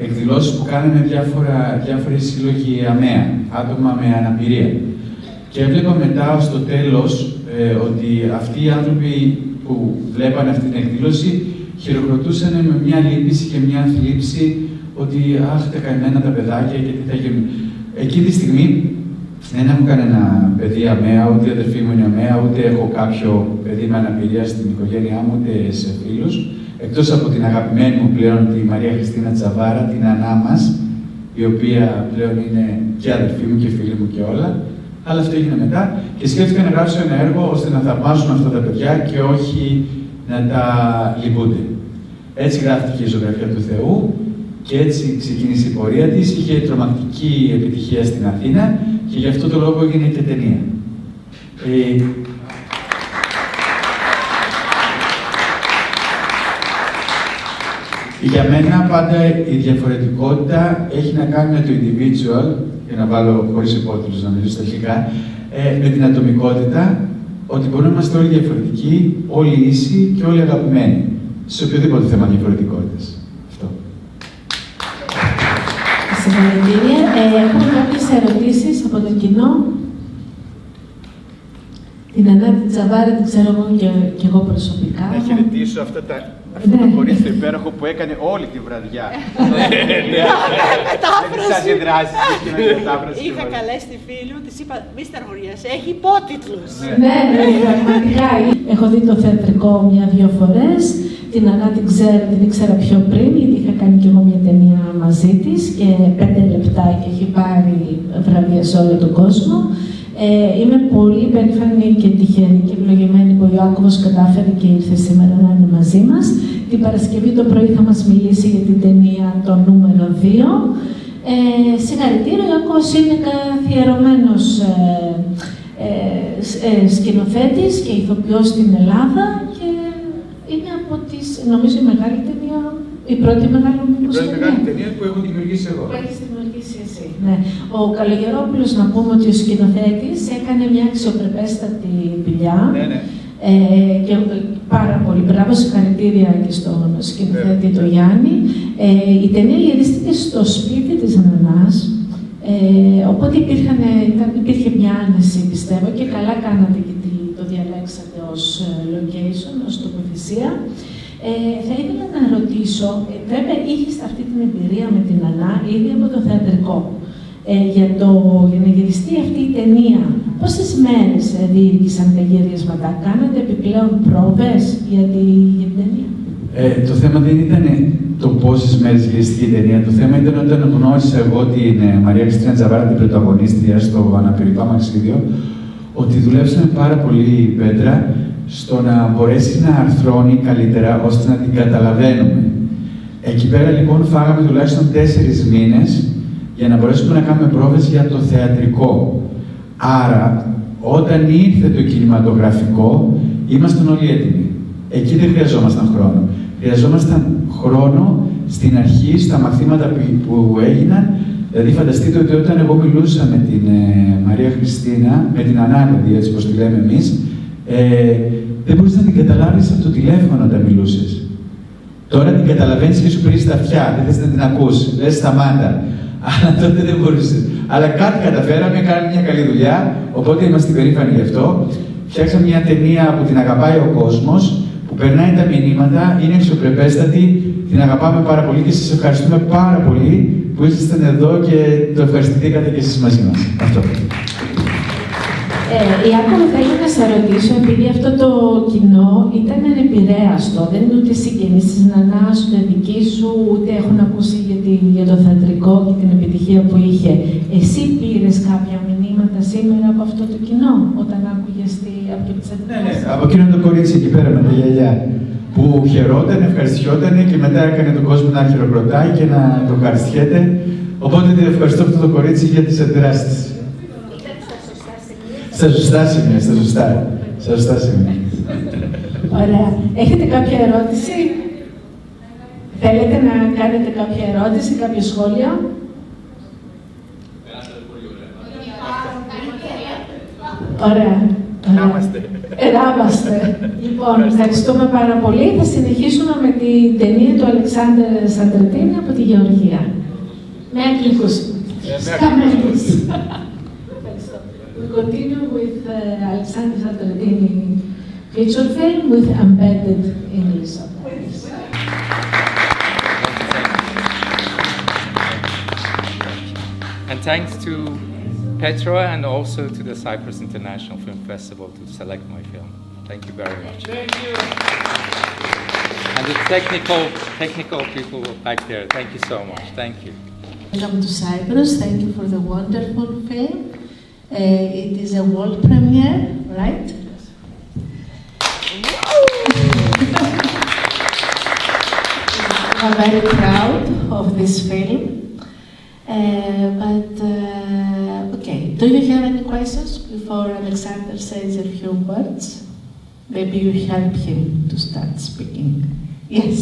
εκδηλώσεις που κάνανε διάφοροι σύλλογοι ΑΜΕΑ, άτομα με αναπηρία. Και έβλεπα μετά στο τέλος ότι αυτοί οι άνθρωποι που βλέπανε αυτή την εκδήλωση χειροκροτούσαν με μια λύπηση και μια θλίψη ότι αχ, τα καημένα τα παιδάκια και τι θα γίνουν. Εκείνη τη στιγμή δεν έχω κανένα παιδί ΑΜΕΑ, ούτε η αδερφή μου είναι ΑΜΕΑ, ούτε έχω κάποιο παιδί με αναπηρία στην οικογένειά μου, ούτε σε φίλους. Εκτός από την αγαπημένη μου πλέον, τη Μαρία Χριστίνα Τσαβάρα, την Ανά μας, η οποία πλέον είναι και αδερφή μου και φίλη μου και όλα. Αλλά αυτό έγινε μετά και σκέφτηκα να γράψω ένα έργο ώστε να θαυμάζουν αυτά τα παιδιά και όχι να τα λυπούνται. Έτσι γράφτηκε η Ζωγραφιά του Θεού και έτσι ξεκίνησε η πορεία της. Είχε τρομακτική επιτυχία στην Αθήνα και γι' αυτό το λόγο έγινε και ταινία. Για μένα πάντα η διαφορετικότητα έχει να κάνει με το individual, για να βάλω χωρίς υπότιτλους να μιλήσω στα αρχικά, με την ατομικότητα, ότι μπορούμε να είμαστε όλοι διαφορετικοί, όλοι ίσοι και όλοι αγαπημένοι, σε οποιοδήποτε θέμα διαφορετικότητας. Αυτό. Συγχαρητήρια. Έχουμε κάποιες ερωτήσεις από το κοινό. Την Ανάτη Τσαβάρα την ξέρω εγώ και εγώ προσωπικά. Να χαιρετήσω αυτό το κορίτσι το υπέροχο που έκανε όλη τη βραδιά. Μετάφραση. Μετάφραση. Είχα καλέσει τη φίλη μου, της είπα, Μίστερ Χωριάς, έχει υπότιτλους. Ναι, πραγματικά. Έχω δει το θεατρικό μια-δυο φορές. Την Ανά την ήξερα πιο πριν, γιατί είχα κάνει και εγώ μια ταινία μαζί της και 5 λεπτά και έχει πάρει βραβεία σε όλο τον κόσμο. Είμαι πολύ περήφανη και τυχερή και ευλογημένη που ο Ιάκωβος κατάφερε και ήρθε σήμερα να είναι μαζί μας. Την Παρασκευή το πρωί θα μας μιλήσει για την ταινία το νούμερο 2. Συγχαρητήρια, ο Ιάκωβος είναι καθιερωμένος σκηνοθέτης και ηθοποιός στην Ελλάδα και είναι από τις, νομίζω, η μεγάλη ταινία, η πρώτη μεγάλη ταινία που έχω δημιουργήσει εγώ. Που έχεις δημιουργήσει εσύ. Ναι. Ο Καλογερόπουλος, να πούμε ότι ο σκηνοθέτης έκανε μια αξιοπρεπέστατη δουλειά. Ναι, ναι. Και πάρα πολύ μπράβο, συγχαρητήρια και στον σκηνοθέτη τον Γιάννη. Η ταινία γυρίστηκε στο σπίτι της Ανανάς, οπότε υπήρχε μια άνεση, πιστεύω, και καλά κάνατε και το διαλέξατε ως location, ως τοποθεσία. Θα ήθελα να ρωτήσω, βέβαια είχες αυτή την εμπειρία με την Ανά ήδη από το θεατρικό. Για να γυριστεί αυτή η ταινία, πόσες μέρες διήρκησαν τα γυρίσματα, κάνατε επιπλέον πρόβες για την ταινία? Το θέμα δεν ήταν το πόσες μέρες γυρίστηκε η ταινία. Το θέμα ήταν όταν γνώρισα εγώ την Μαρία Χριστίνα Τσαβάρα, την πρωταγωνίστρια στο Αναπηρικό Αμαξίδιο, ότι δουλέψαμε πάρα πολύ η Πέτρα στο να μπορέσει να αρθρώνει καλύτερα ώστε να την καταλαβαίνουμε. Εκεί πέρα λοιπόν φάγαμε τουλάχιστον 4 μήνες για να μπορέσουμε να κάνουμε πρόβες για το θεατρικό. Άρα, όταν ήρθε το κινηματογραφικό, ήμασταν όλοι έτοιμοι. Εκεί δεν χρειαζόμασταν χρόνο. Χρειαζόμασταν χρόνο στην αρχή, στα μαθήματα που έγιναν. Δηλαδή, φανταστείτε ότι όταν εγώ μιλούσα με την Μαρία Χριστίνα, με την Ανά, δηλαδή, έτσι όπως τη λέμε εμείς, δεν μπορούσες να την καταλάβεις από το τηλέφωνο όταν μιλούσες. Τώρα την καταλαβαίνεις και σου πρίζει τα αυτιά, δεν θες να την ακούσεις, λες σταμάτα. Αλλά τότε δεν μπορούσε. Αλλά κάτι καταφέραμε, κάναμε μια καλή δουλειά, οπότε είμαστε περήφανοι γι' αυτό. Φτιάξαμε μια ταινία που την αγαπάει ο κόσμος, που περνάει τα μηνύματα, είναι αξιοπρεπέστατη, την αγαπάμε πάρα πολύ και σας ευχαριστούμε πάρα πολύ που ήσασταν εδώ και το ευχαριστηθήκατε και εσείς μαζί μας. Αυτό. Ιάκωβο, θα ήθελα να σε ρωτήσω, επειδή αυτό το κοινό ήταν ανεπηρέαστο, δεν είναι ούτε συγγενείς της Νανάς, ούτε δική σου, ούτε έχουν ακούσει για το θεατρικό και την επιτυχία που είχε. Εσύ πήρες κάποια μηνύματα σήμερα από αυτό το κοινό, όταν άκουγες από τις αντιδράσεις? Ναι, από εκείνο το κορίτσι εκεί πέρα με τα γυαλιά, που χαιρόταν, ευχαριστιόταν και μετά έκανε τον κόσμο να χειροκροτάει και να το ευχαριστιέται. Οπότε την ευχαριστώ αυτό το κορίτσι για τις αντιδράσεις της. Στα σωστά σημεία. Ωραία. Έχετε κάποια ερώτηση? Θέλετε να κάνετε κάποια ερώτηση, κάποιο σχόλιο? Ωραία. Εράμαστε. Λοιπόν, ευχαριστούμε πάρα πολύ. Θα συνεχίσουμε με την ταινία του Αλεξάνδρ Σαντρετίνη από τη Γεωργία. Με αγγλικούς. Σκαμμένους. We continue with Alexander Sandratini feature film with embedded English subtitles. And thanks to Petra and also to the Cyprus International Film Festival to select my film. Thank you very much. Thank you. And the technical people back there, thank you so much. Thank you. Welcome to Cyprus. Thank you for the wonderful film. It is a world premiere, right? I'm very proud of this film. Okay, do you have any questions before Alexander says a few words? Maybe you help him to start speaking. Yes,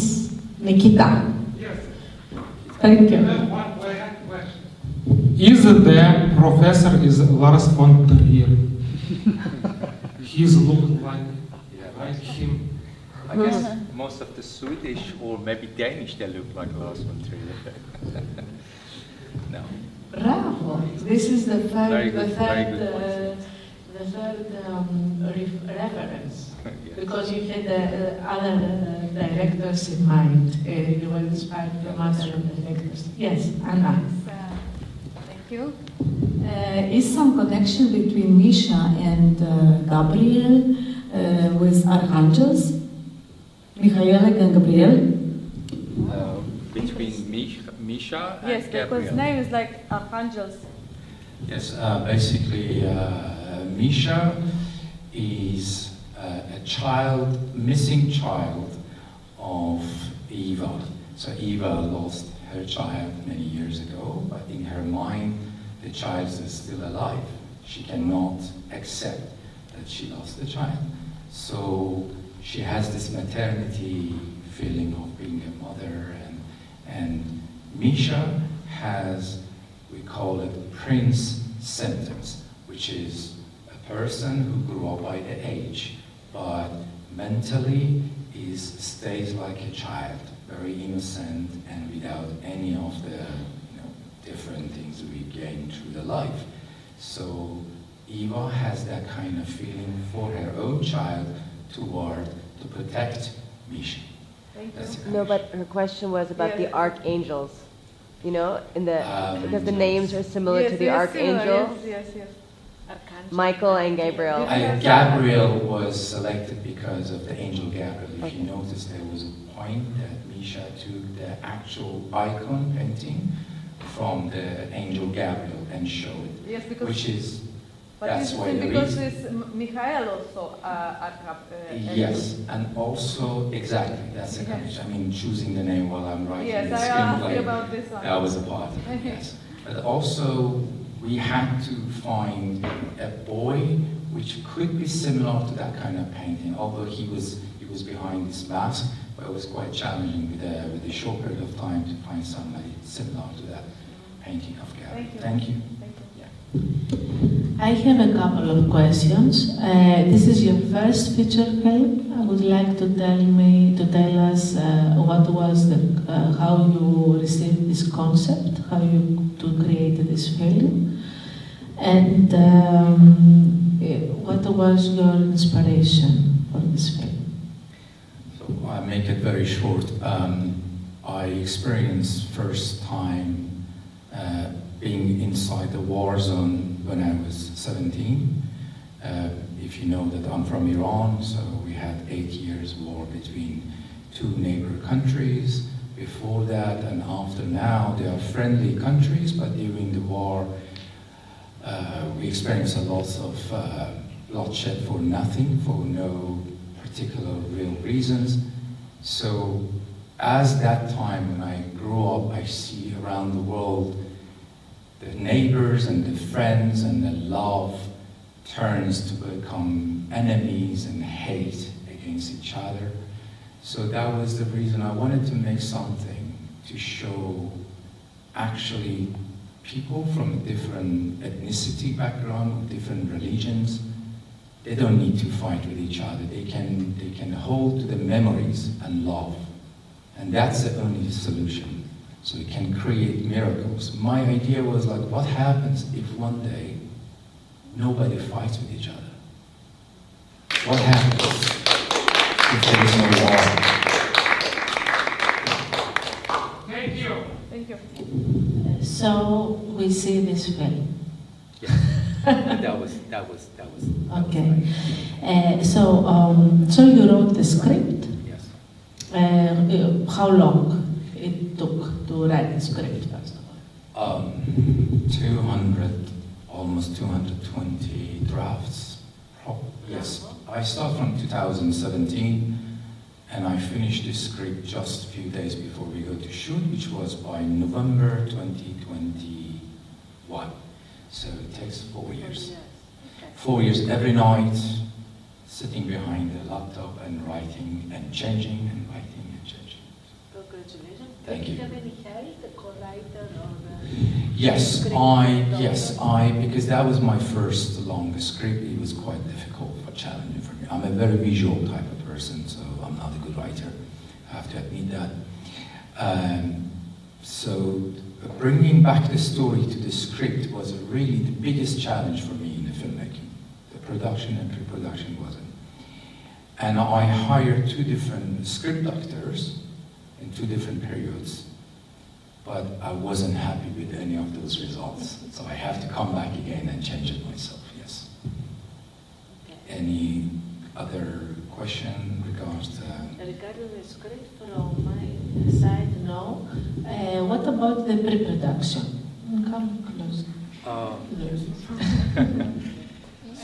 Nikita. Yes. Thank you. Is the professor is Lars von Trier? He's looking like him. I guess most of the Swedish or maybe Danish, they look like Lars von Trier. No. Bravo! This is the third, reference. Yes. Because you had other directors in mind. You were inspired from other directors. Yes, Anna. Thank you. Is some connection between Misha and Gabriel with archangels? Michael and Gabriel? Between Misha and Yes, Gabriel. because name is like archangels. Yes, basically Misha is a missing child of Eva. So Eva lost her child many years ago, but in her mind the child is still alive. She cannot accept that she lost the child. So she has this maternity feeling of being a mother, and Misha has, we call it prince symptoms, which is a person who grew up by the age, but mentally stays like a child, very innocent and without any of the different things we gain through the life. So Eva has that kind of feeling for her own child to protect Misha. No, but her question was about the archangels. You know, because the names are similar to the archangel. Yes. Michael and Gabriel. Gabriel was selected because of the angel Gabriel. If you notice, there was a point that Misha took the actual icon painting from the angel Gabriel and showed it. Yes, because which is but that's why the because reason. it's Michael also. Yes, and also exactly that's the connection. I mean, choosing the name while I'm writing Yes, the I asked screenplay. you about this one. That was a part of it. Yes, but also we had to find a boy which could be similar to that kind of painting. Although he was behind this mask, but it was quite challenging with a short period of time to find somebody similar to that painting of Gary. Thank you. I have a couple of questions. This is your first feature film. I would like to tell us what was how you received this concept, how you created this film, and what was your inspiration for this film. So I'll make it very short. I experienced first time being inside the war zone when I was 17. If you know that I'm from Iran, so we had 8 years war between two neighbor countries. Before that and after now, they are friendly countries, but during the war, we experienced a lot of bloodshed for nothing, for no particular real reasons. So as that time when I grew up, I see around the world the neighbors and the friends and the love turns to become enemies and hate against each other. So that was the reason I wanted to make something to show actually people from a different ethnicity background, different religions. They don't need to fight with each other. They can hold to the memories and love. And that's the only solution. So we can create miracles. My idea was like, what happens if one day nobody fights with each other? What happens if there is no war? Thank you. Thank you. So we see this film. Yes. that was. Okay. So you wrote the script. Yes. How long it took to write the script first of all? 220 drafts. Yes. I start from 2017, and I finished the script just a few days before we go to shoot, which was by November 2021. So it takes 4 years. 4 years every night, sitting behind the laptop and writing and changing and writing and changing. Congratulations. Thank you. Did you have any help, the co-writer or the Yes, because that was my first long script. It was quite difficult, challenging for me. I'm a very visual type of person, so I'm not a good writer. I have to admit that. So bringing back the story to the script was really the biggest challenge for me in the filmmaking. The production and pre-production wasn't. And I hired 2 different script doctors in 2 different periods, but I wasn't happy with any of those results. So I have to come back again and change it myself, yes. Any other question regards to... Regarding the script from my side, no. What about the pre-production? Come close. I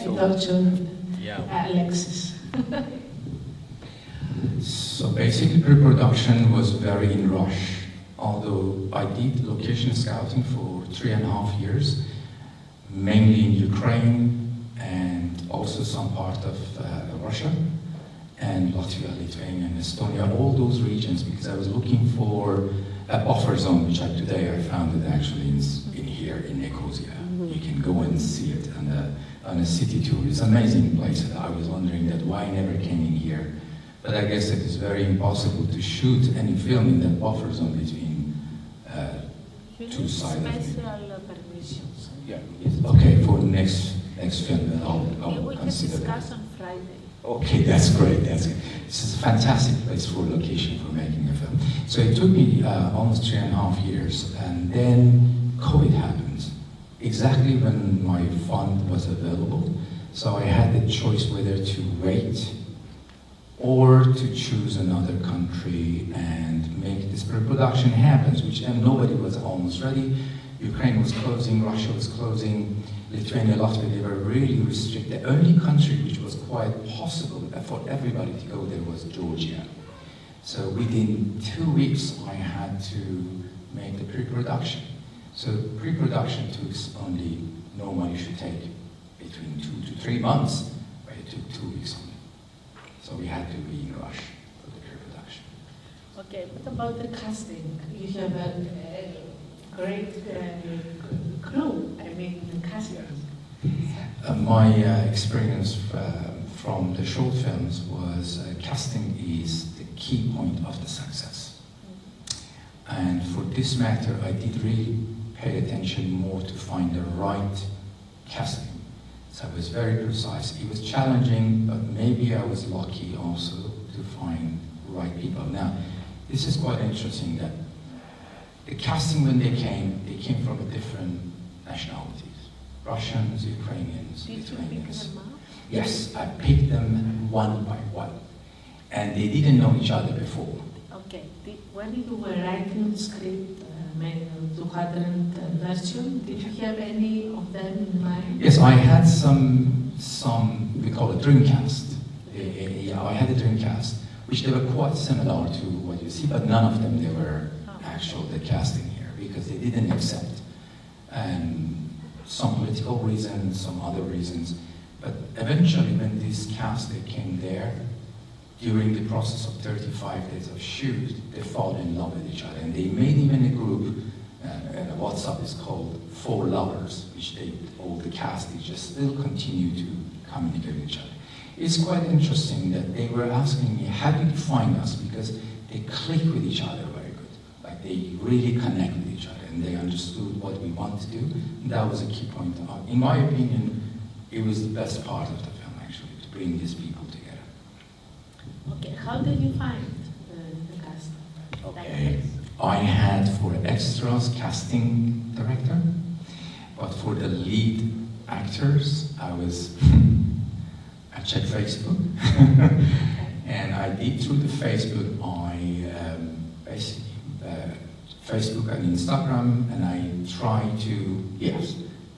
talked to Alexis. So basically pre-production was very in rush, although I did location scouting for 3.5 years, mainly in Ukraine and also some part of Russia and Latvia, Lithuania and Estonia, all those regions, because I was looking for a buffer zone, which today I found it actually in here in Nicosia. You can go and see it on a city tour. It's an amazing place. I was wondering that why I never came in here. But I guess it is very impossible to shoot any film in that buffer zone between 2 sides. Special permissions. Yeah. Okay, for next film, I'll We can consider discuss that. on Friday. Okay, that's great. This is a fantastic place for location for making a film. So it took me almost 3.5 years, and then COVID happened, exactly when my fund was available. So I had the choice whether to wait or to choose another country and make this pre-production happen, which nobody was almost ready. Ukraine was closing, Russia was closing, Lithuania, Latvia, they were really restricted. The only country which was quite possible for everybody to go there was Georgia. So within 2 weeks, I had to make the pre-production. So pre-production took only, normally should take between 2 to 3 months, but it took 2 weeks only. So we had to be in rush for the pre-production. Okay, what about the casting? You have a great crew, I mean, casting. My experience from the short films was casting is the key point of the success. And for this matter, I did really pay attention more to find the right casting. So I was very precise. It was challenging, but maybe I was lucky also to find the right people. Now, this is quite interesting that the casting when they came from different nationalities. Russians, Ukrainians, Lithuanians. Yes, I picked them one by one. And they didn't know each other before. Okay, when you were writing the script, 200 version, did you have any of them in mind? Yes, I had some we call it dream cast. I had a dream cast, which they were quite similar to what you see, but none of them they were actual the casting here because they didn't accept. And some political reasons, some other reasons. But eventually when this cast they came there, during the process of 35 days of shoot, they fall in love with each other. And they made even a group, WhatsApp is called For Lovers, which all the cast, they just still continue to communicate with each other. It's quite interesting that they were asking me, how did you find us? Because they click with each other very good. Like they really connect with each other and they understood what we want to do. And that was a key point. In my opinion, it was the best part of the film, actually, to bring these people together. Okay, how did you find the cast? Okay, I had for extras casting director, but for the lead actors, I checked Facebook, and I did through the Facebook, basically Facebook and Instagram, and I tried to,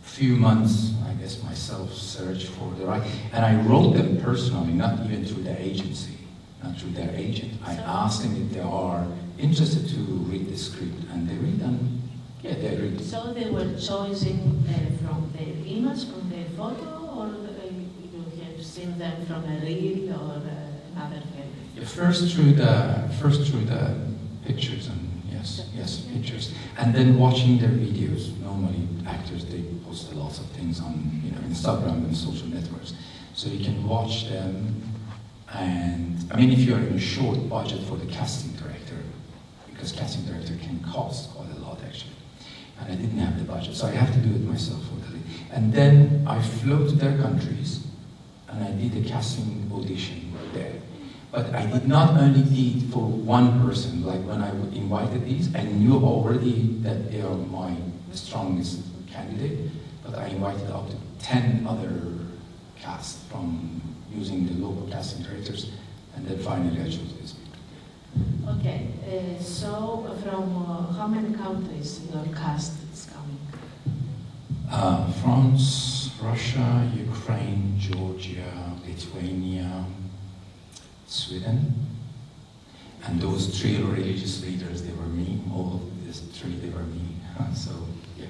few months, I guess myself, search for the right, and I wrote them personally, not even through the agency, not through their agent. I asked them if they are interested to read the script, and they read, and they read. So they were choosing from the image, from the photo, or you have seen them from a reel or another film? Yeah, first through the pictures, and yes, pictures, and then watching their videos. Normally, actors, they post a lot of things on Instagram and social networks, so you can watch them. And I mean, if you are in a short budget for the casting director, because casting director can cost quite a lot actually, and I didn't have the budget, so I have to do it myself for the lead. And then I flew to their countries, and I did a casting audition there. But I did not only did for one person. Like when I invited these, I knew already that they are my strongest candidate, but I invited up to 10 other cast from using the local casting directors, and then finally I chose this. Okay, so from how many countries your cast is coming? France, Russia, Ukraine, Georgia, Lithuania, Sweden, and those 3 religious leaders, they were me. All of these 3, they were me. So, yeah.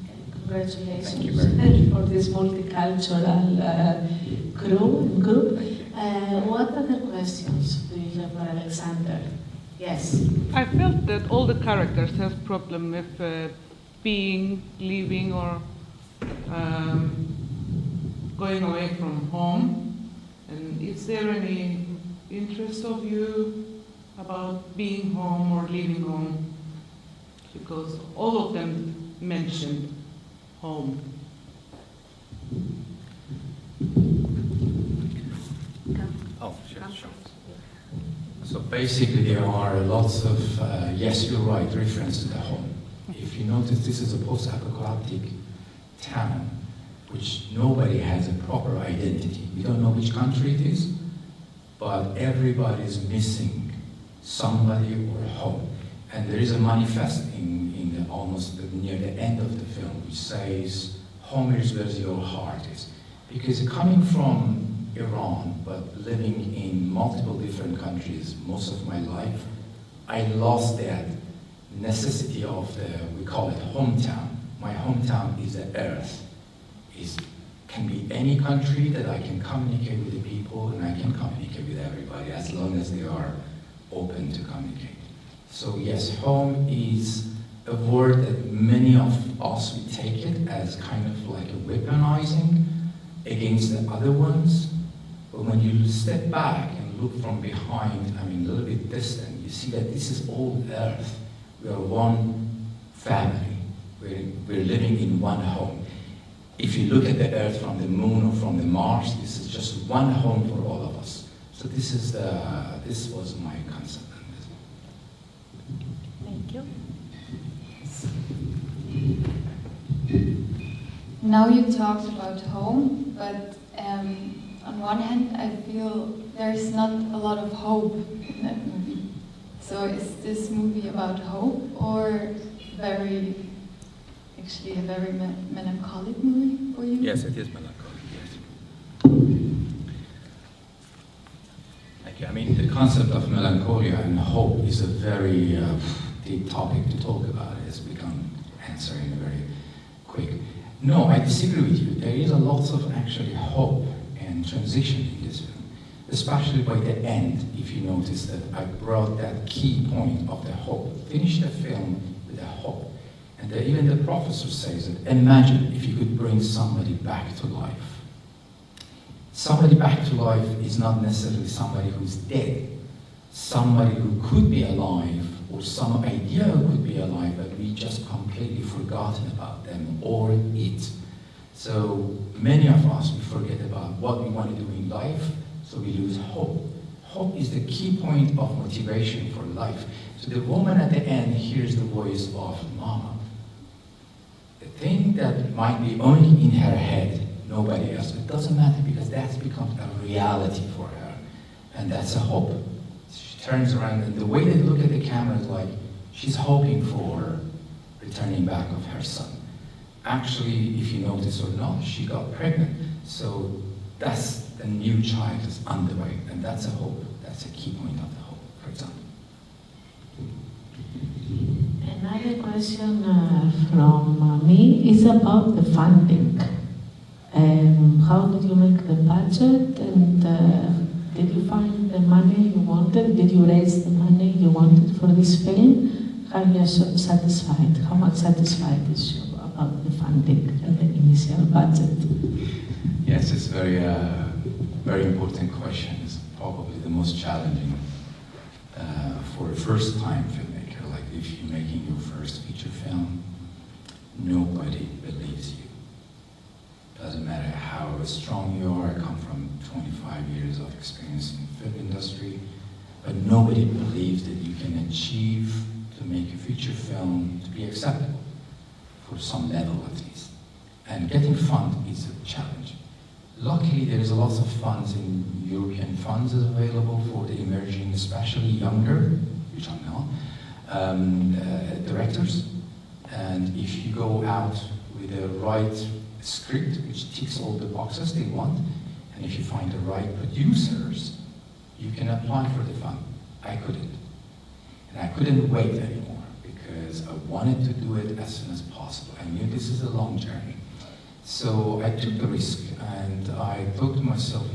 Okay, congratulations. Thank you very much for this multicultural group. What other questions do you have for Alexander? Yes. I felt that all the characters have problem with being, leaving, or going away from home. And is there any interest of you about being home or leaving home? Because all of them mentioned home. Oh, sure. So basically there are lots of, yes, you're right, reference to the home. If you notice, this is a post-apocalyptic town, which nobody has a proper identity. We don't know which country it is, but everybody is missing somebody or home. And there is a manifest in almost near the end of the film, which says, home is where your heart is. Because coming from Iran, but living in multiple different countries most of my life, I lost that necessity of we call it hometown. My hometown is the earth. It can be any country that I can communicate with the people, and I can communicate with everybody as long as they are open to communicate. So yes, home is a word that many of us, we take it as kind of like a weaponizing against the other ones. But when you step back and look from behind, I mean a little bit distant, you see that this is all earth. We are one family. We're living in one home. If you look at the earth from the moon or from the Mars, this is just one home for all of us. So this was my concept. Thank you. Now you talked about home, but on one hand I feel there's not a lot of hope in that movie. So is this movie about hope or actually a very melancholic movie for you? Yes, it is melancholic, yes. Thank you. I mean, the concept of melancholia and hope is a very deep topic to talk about, as we can answer in a very quick. No, I disagree with you. There is a lot of actually hope and transition in this film. especially by the end, if you notice that I brought that key point of the hope. Finish the film with a hope. And even the professor says that, imagine if you could bring somebody back to life. Somebody back to life is not necessarily somebody who's dead. Somebody who could be alive, or some idea who could be alive, but we just completely forgotten about them, or it. So many of us, we forget about what we want to do in life, so we lose hope. Hope is the key point of motivation for life. So the woman at the end hears the voice of Mama. The thing that might be only in her head, nobody else, it doesn't matter because that's become a reality for her. And that's a hope. She turns around and the way they look at the camera is like she's hoping for returning back of her son. Actually, if you notice or not, she got pregnant. So that's the new child is on the way. And that's a hope. That's a key point of the hope, for example. Another question from me is about the funding. How did you make the budget, and did you find the money you wanted? Did you raise the money you wanted for this film? Are you satisfied? How much satisfied is you about the funding and the initial budget? Yes, it's very, very important question. It's probably the most challenging for a first-time filmmaker. Like if you're making your first feature film, nobody believes you. Doesn't matter how strong you are. I come from 25 years of experience in the film industry, but nobody believes that you can achieve to make a feature film to be acceptable for some level at least. And getting funds is a challenge. Luckily, there is lots of funds in European funds is available for the emerging, especially younger, which I'm not, directors. And if you go out with the right script, which ticks all the boxes they want, and if you find the right producers, you can apply for the fund. I couldn't. And I couldn't wait anymore because I wanted to do it as soon as possible. I knew this is a long journey. So I took the risk and I thought to myself,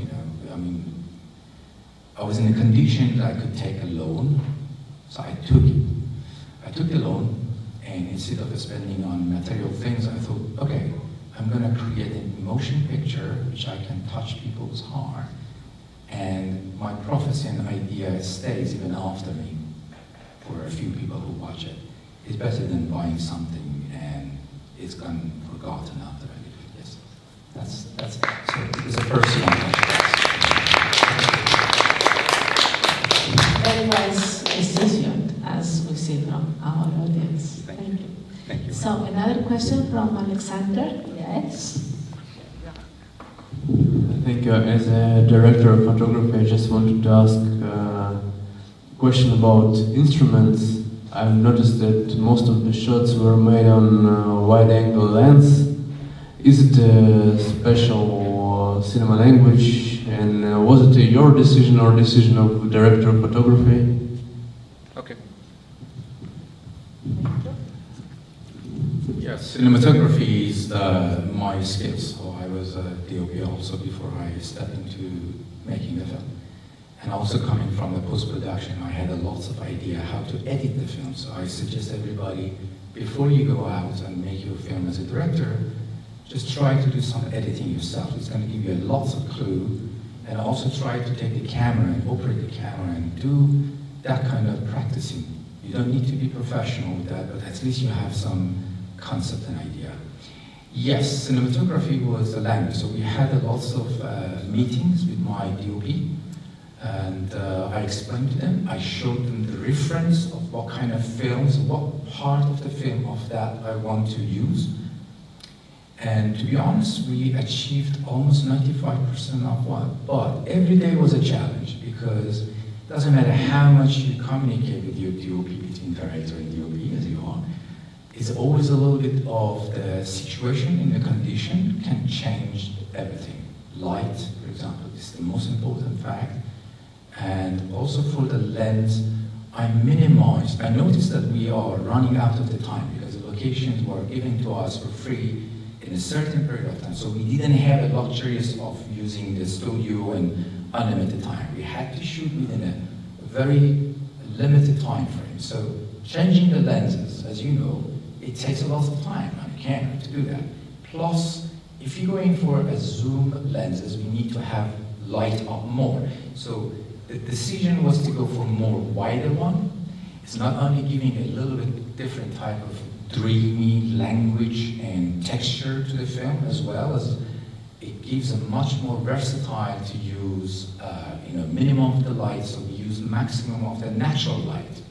I was in a condition that I could take a loan, so I took it. I took the loan, and instead of spending on material things, I thought, okay, I'm going to create a motion picture which I can touch people's heart, and my prophecy and idea stays even after me for a few people who watch it. It's better than buying something and it's gone forgotten after I leave it. Yes, that's so it's a personal question. Very wise decision, as we see from our audience. Thank you. Thank you. So another question from Alexander. Yes. I think as a director of photography, I just wanted to ask a question about instruments. I've noticed that most of the shots were made on wide-angle lens. Is it a special cinema language, and was it your decision or decision of the director of photography? Okay. Yes, cinematography is my skill. So I was a DOP also before I stepped into making the film. And also coming from the post-production, I had lots of idea how to edit the film. So I suggest everybody, before you go out and make your film as a director, just try to do some editing yourself. It's going to give you lots of clue. And also try to take the camera and operate the camera and do that kind of practicing. You don't need to be professional with that, but at least you have some concept and idea. Yes, cinematography was the language. So we had lots of meetings with my DOP. And I explained to them, I showed them the reference of what kind of films, what part of the film of that I want to use. And to be honest, we achieved almost 95% of what. But every day was a challenge because it doesn't matter how much you communicate with your DOP, between director and DOP as you are, it's always a little bit of the situation and the condition can change everything. Light, for example, is the most important fact. And also for the lens, I minimized. I noticed that we are running out of the time because the locations were given to us for free in a certain period of time. So we didn't have the luxuries of using the studio and unlimited time. We had to shoot within a very limited time frame. So changing the lenses, as you know, it takes a lot of time on a camera to do that. Plus, if you're going for a zoom lenses, we need to have light up more. So the decision was to go for a more wider one. It's not only giving a little bit different type of dreamy language and texture to the film, as well as it gives a much more versatile to use, minimum of the light, so we use maximum of the natural light.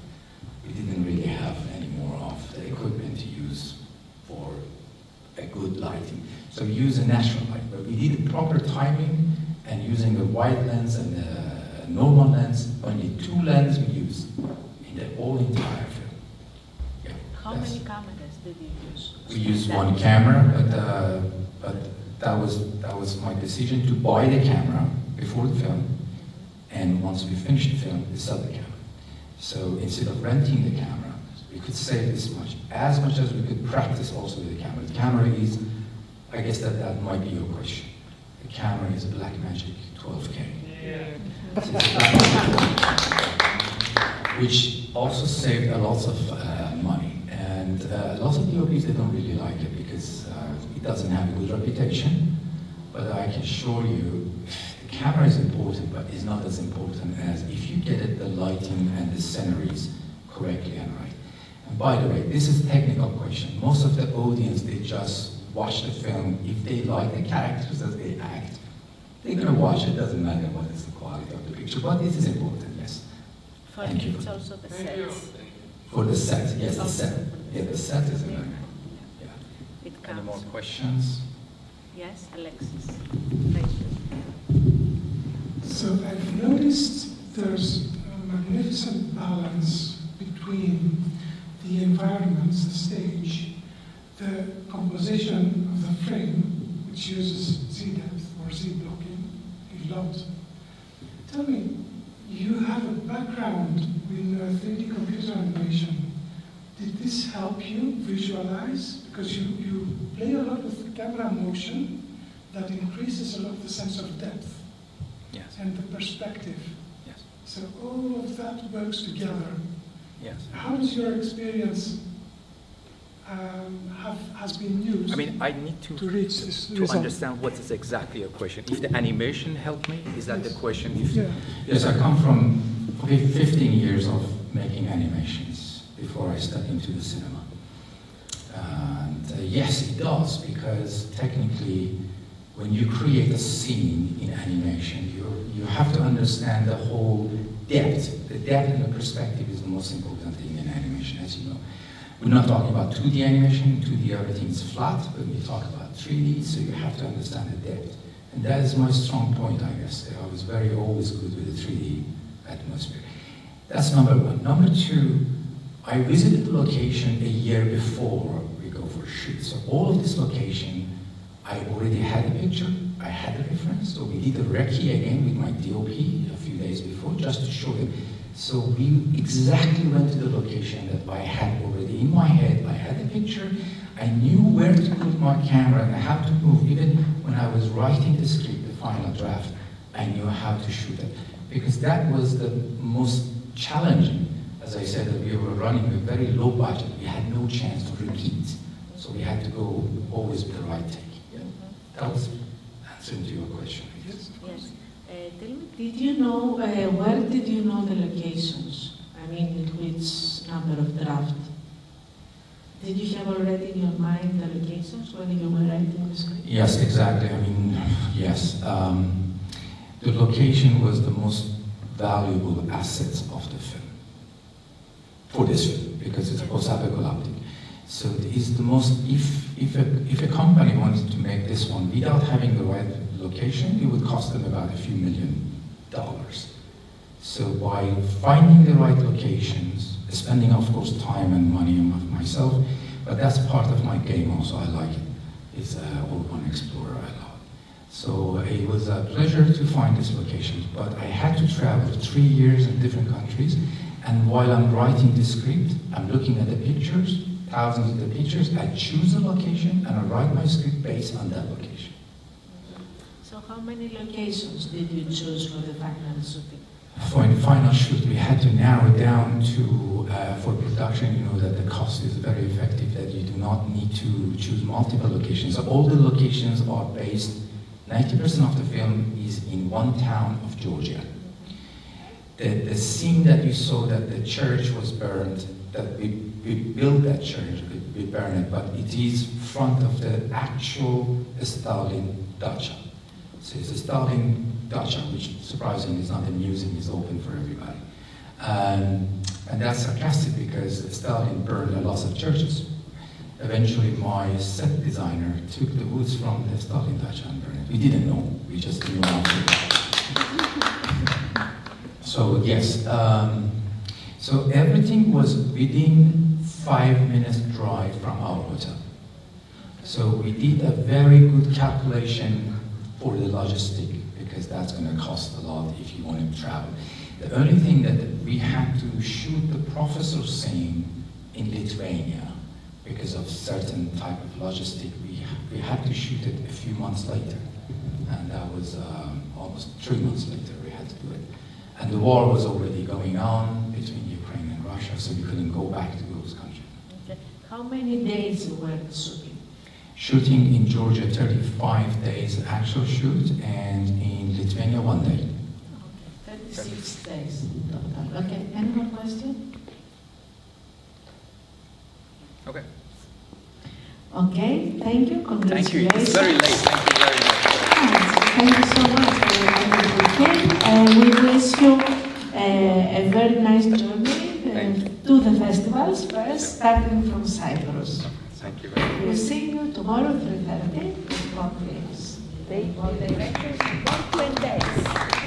We didn't really have any more of the equipment to use for a good lighting. So we use a natural light, but we did the proper timing and using a wide lens and a normal lens, only 2 lenses we use in the whole entire film. Yeah, How many cameras did you use? we used 1 camera, but that was my decision to buy the camera before the film, and once we finished the film, we sell the camera. So instead of renting the camera, we could save this much as we could practice also with the camera. The camera is, I guess that might be your question. The camera is a Blackmagic 12K. Which also saved a lot of money. And lots of DOPs, they don't really like it because it doesn't have a good reputation. But I can assure you, the camera is important, but it's not as important as if you get it, the lighting and the sceneries correctly and right. And by the way, this is a technical question. Most of the audience, they just watch the film. If they like the characters as they act, they're going to watch it. Doesn't matter what is the quality of the picture, but it is important, yes. Thank you. It's also the sets. For the set, yes, the set. Yeah, the set is important. Yeah. It counts. Any more questions? Yes, Alexis. Thank you. So I've noticed there's a magnificent balance between the environments, the stage, the composition of the frame, which uses Z-depth or Z-blocking a lot. Tell me, you have a background in 3D computer animation. Did this help you visualize? Because you play a lot with camera motion that increases a lot the sense of depth. Yes. And the perspective. Yes. So all of that works together. Yes. How does your experience has been used? I mean, I need to reach this to result? understand what is exactly your question. If the animation helped me, is that the question? If Yes, I come from 15 years of making animations before I stepped into the cinema. And yes, it does, because technically, when you create a scene in animation, you have to understand the whole depth. The depth and the perspective is the most important thing in animation, as you know. We're not talking about 2D animation. 2D, everything is flat, but we talk about 3D, so you have to understand the depth. And that is my strong point, I guess. I was always good with the 3D atmosphere. That's number 1. Number 2, I visited the location a year before we go for a shoot. So all of this location, I already had a picture, I had a reference, so we did a recce again with my DOP a few days before just to show them. So we exactly went to the location that I had already in my head. I had a picture, I knew where to put my camera and how to move. Even when I was writing the script, the final draft, I knew how to shoot it. Because that was the most challenging. As I said, that we were running with very low budget. We had no chance to repeat. So we had to go always with the right take. That was answering to your question. Yes. Tell me, did you know, where did you know the locations? I mean, in which number of draft? Did you have already in your mind the locations when you were writing the script? Yes, exactly. I mean, yes. The location was the most valuable asset of the film. For this film, because it's post-apocalyptic. So it is the most, if a company wanted to make this one without having the right location, it would cost them about a few $1 million. So by finding the right locations, spending of course time and money of myself, but that's part of my game also, I like it. It's Urban Explorer, I love it. So it was a pleasure to find this location, but I had to travel 3 years in different countries, and while I'm writing the script, I'm looking at the pictures, thousands of the pictures, I choose a location and I write my script based on that location. So How many locations did you choose for the final shooting? For the final shoot, we had to narrow down to, for production, you know, that the cost is very effective, that you do not need to choose multiple locations. So all the locations are based, 90% of the film is in one town of Georgia. The scene that you saw that the church was burned, that we built that church, we burned it, but it is front of the actual Stalin dacha. So it's a Stalin dacha, which surprisingly is not a museum, it's open for everybody. And that's sarcastic because Stalin burned a lot of churches. Eventually my set designer took the woods from the Stalin dacha and burned it. We didn't know, we just knew after. So yes, so everything was within 5 minutes drive from our hotel. So we did a very good calculation for the logistic, because that's going to cost a lot if you want to travel. The only thing that we had to shoot the professor scene in Lithuania because of certain type of logistic. We had to shoot it a few months later, and that was almost 3 months later we had to do it. And the war was already going on between Ukraine and Russia, so we couldn't go back to those countries. Okay. How many days you were shooting? Shooting in Georgia, 35 days actual shoot, and in Lithuania, 1 day. Okay, 36 days total. Okay, any more question? Okay. Okay, thank you. Thank you. Congratulations. It's very late. Thank you very much. Thank you so much for your wonderful. We wish you a very nice journey to the festivals first, starting from Cyprus. Thank you very much. We'll see you tomorrow, 3:30, with more players. They directors, 1 days.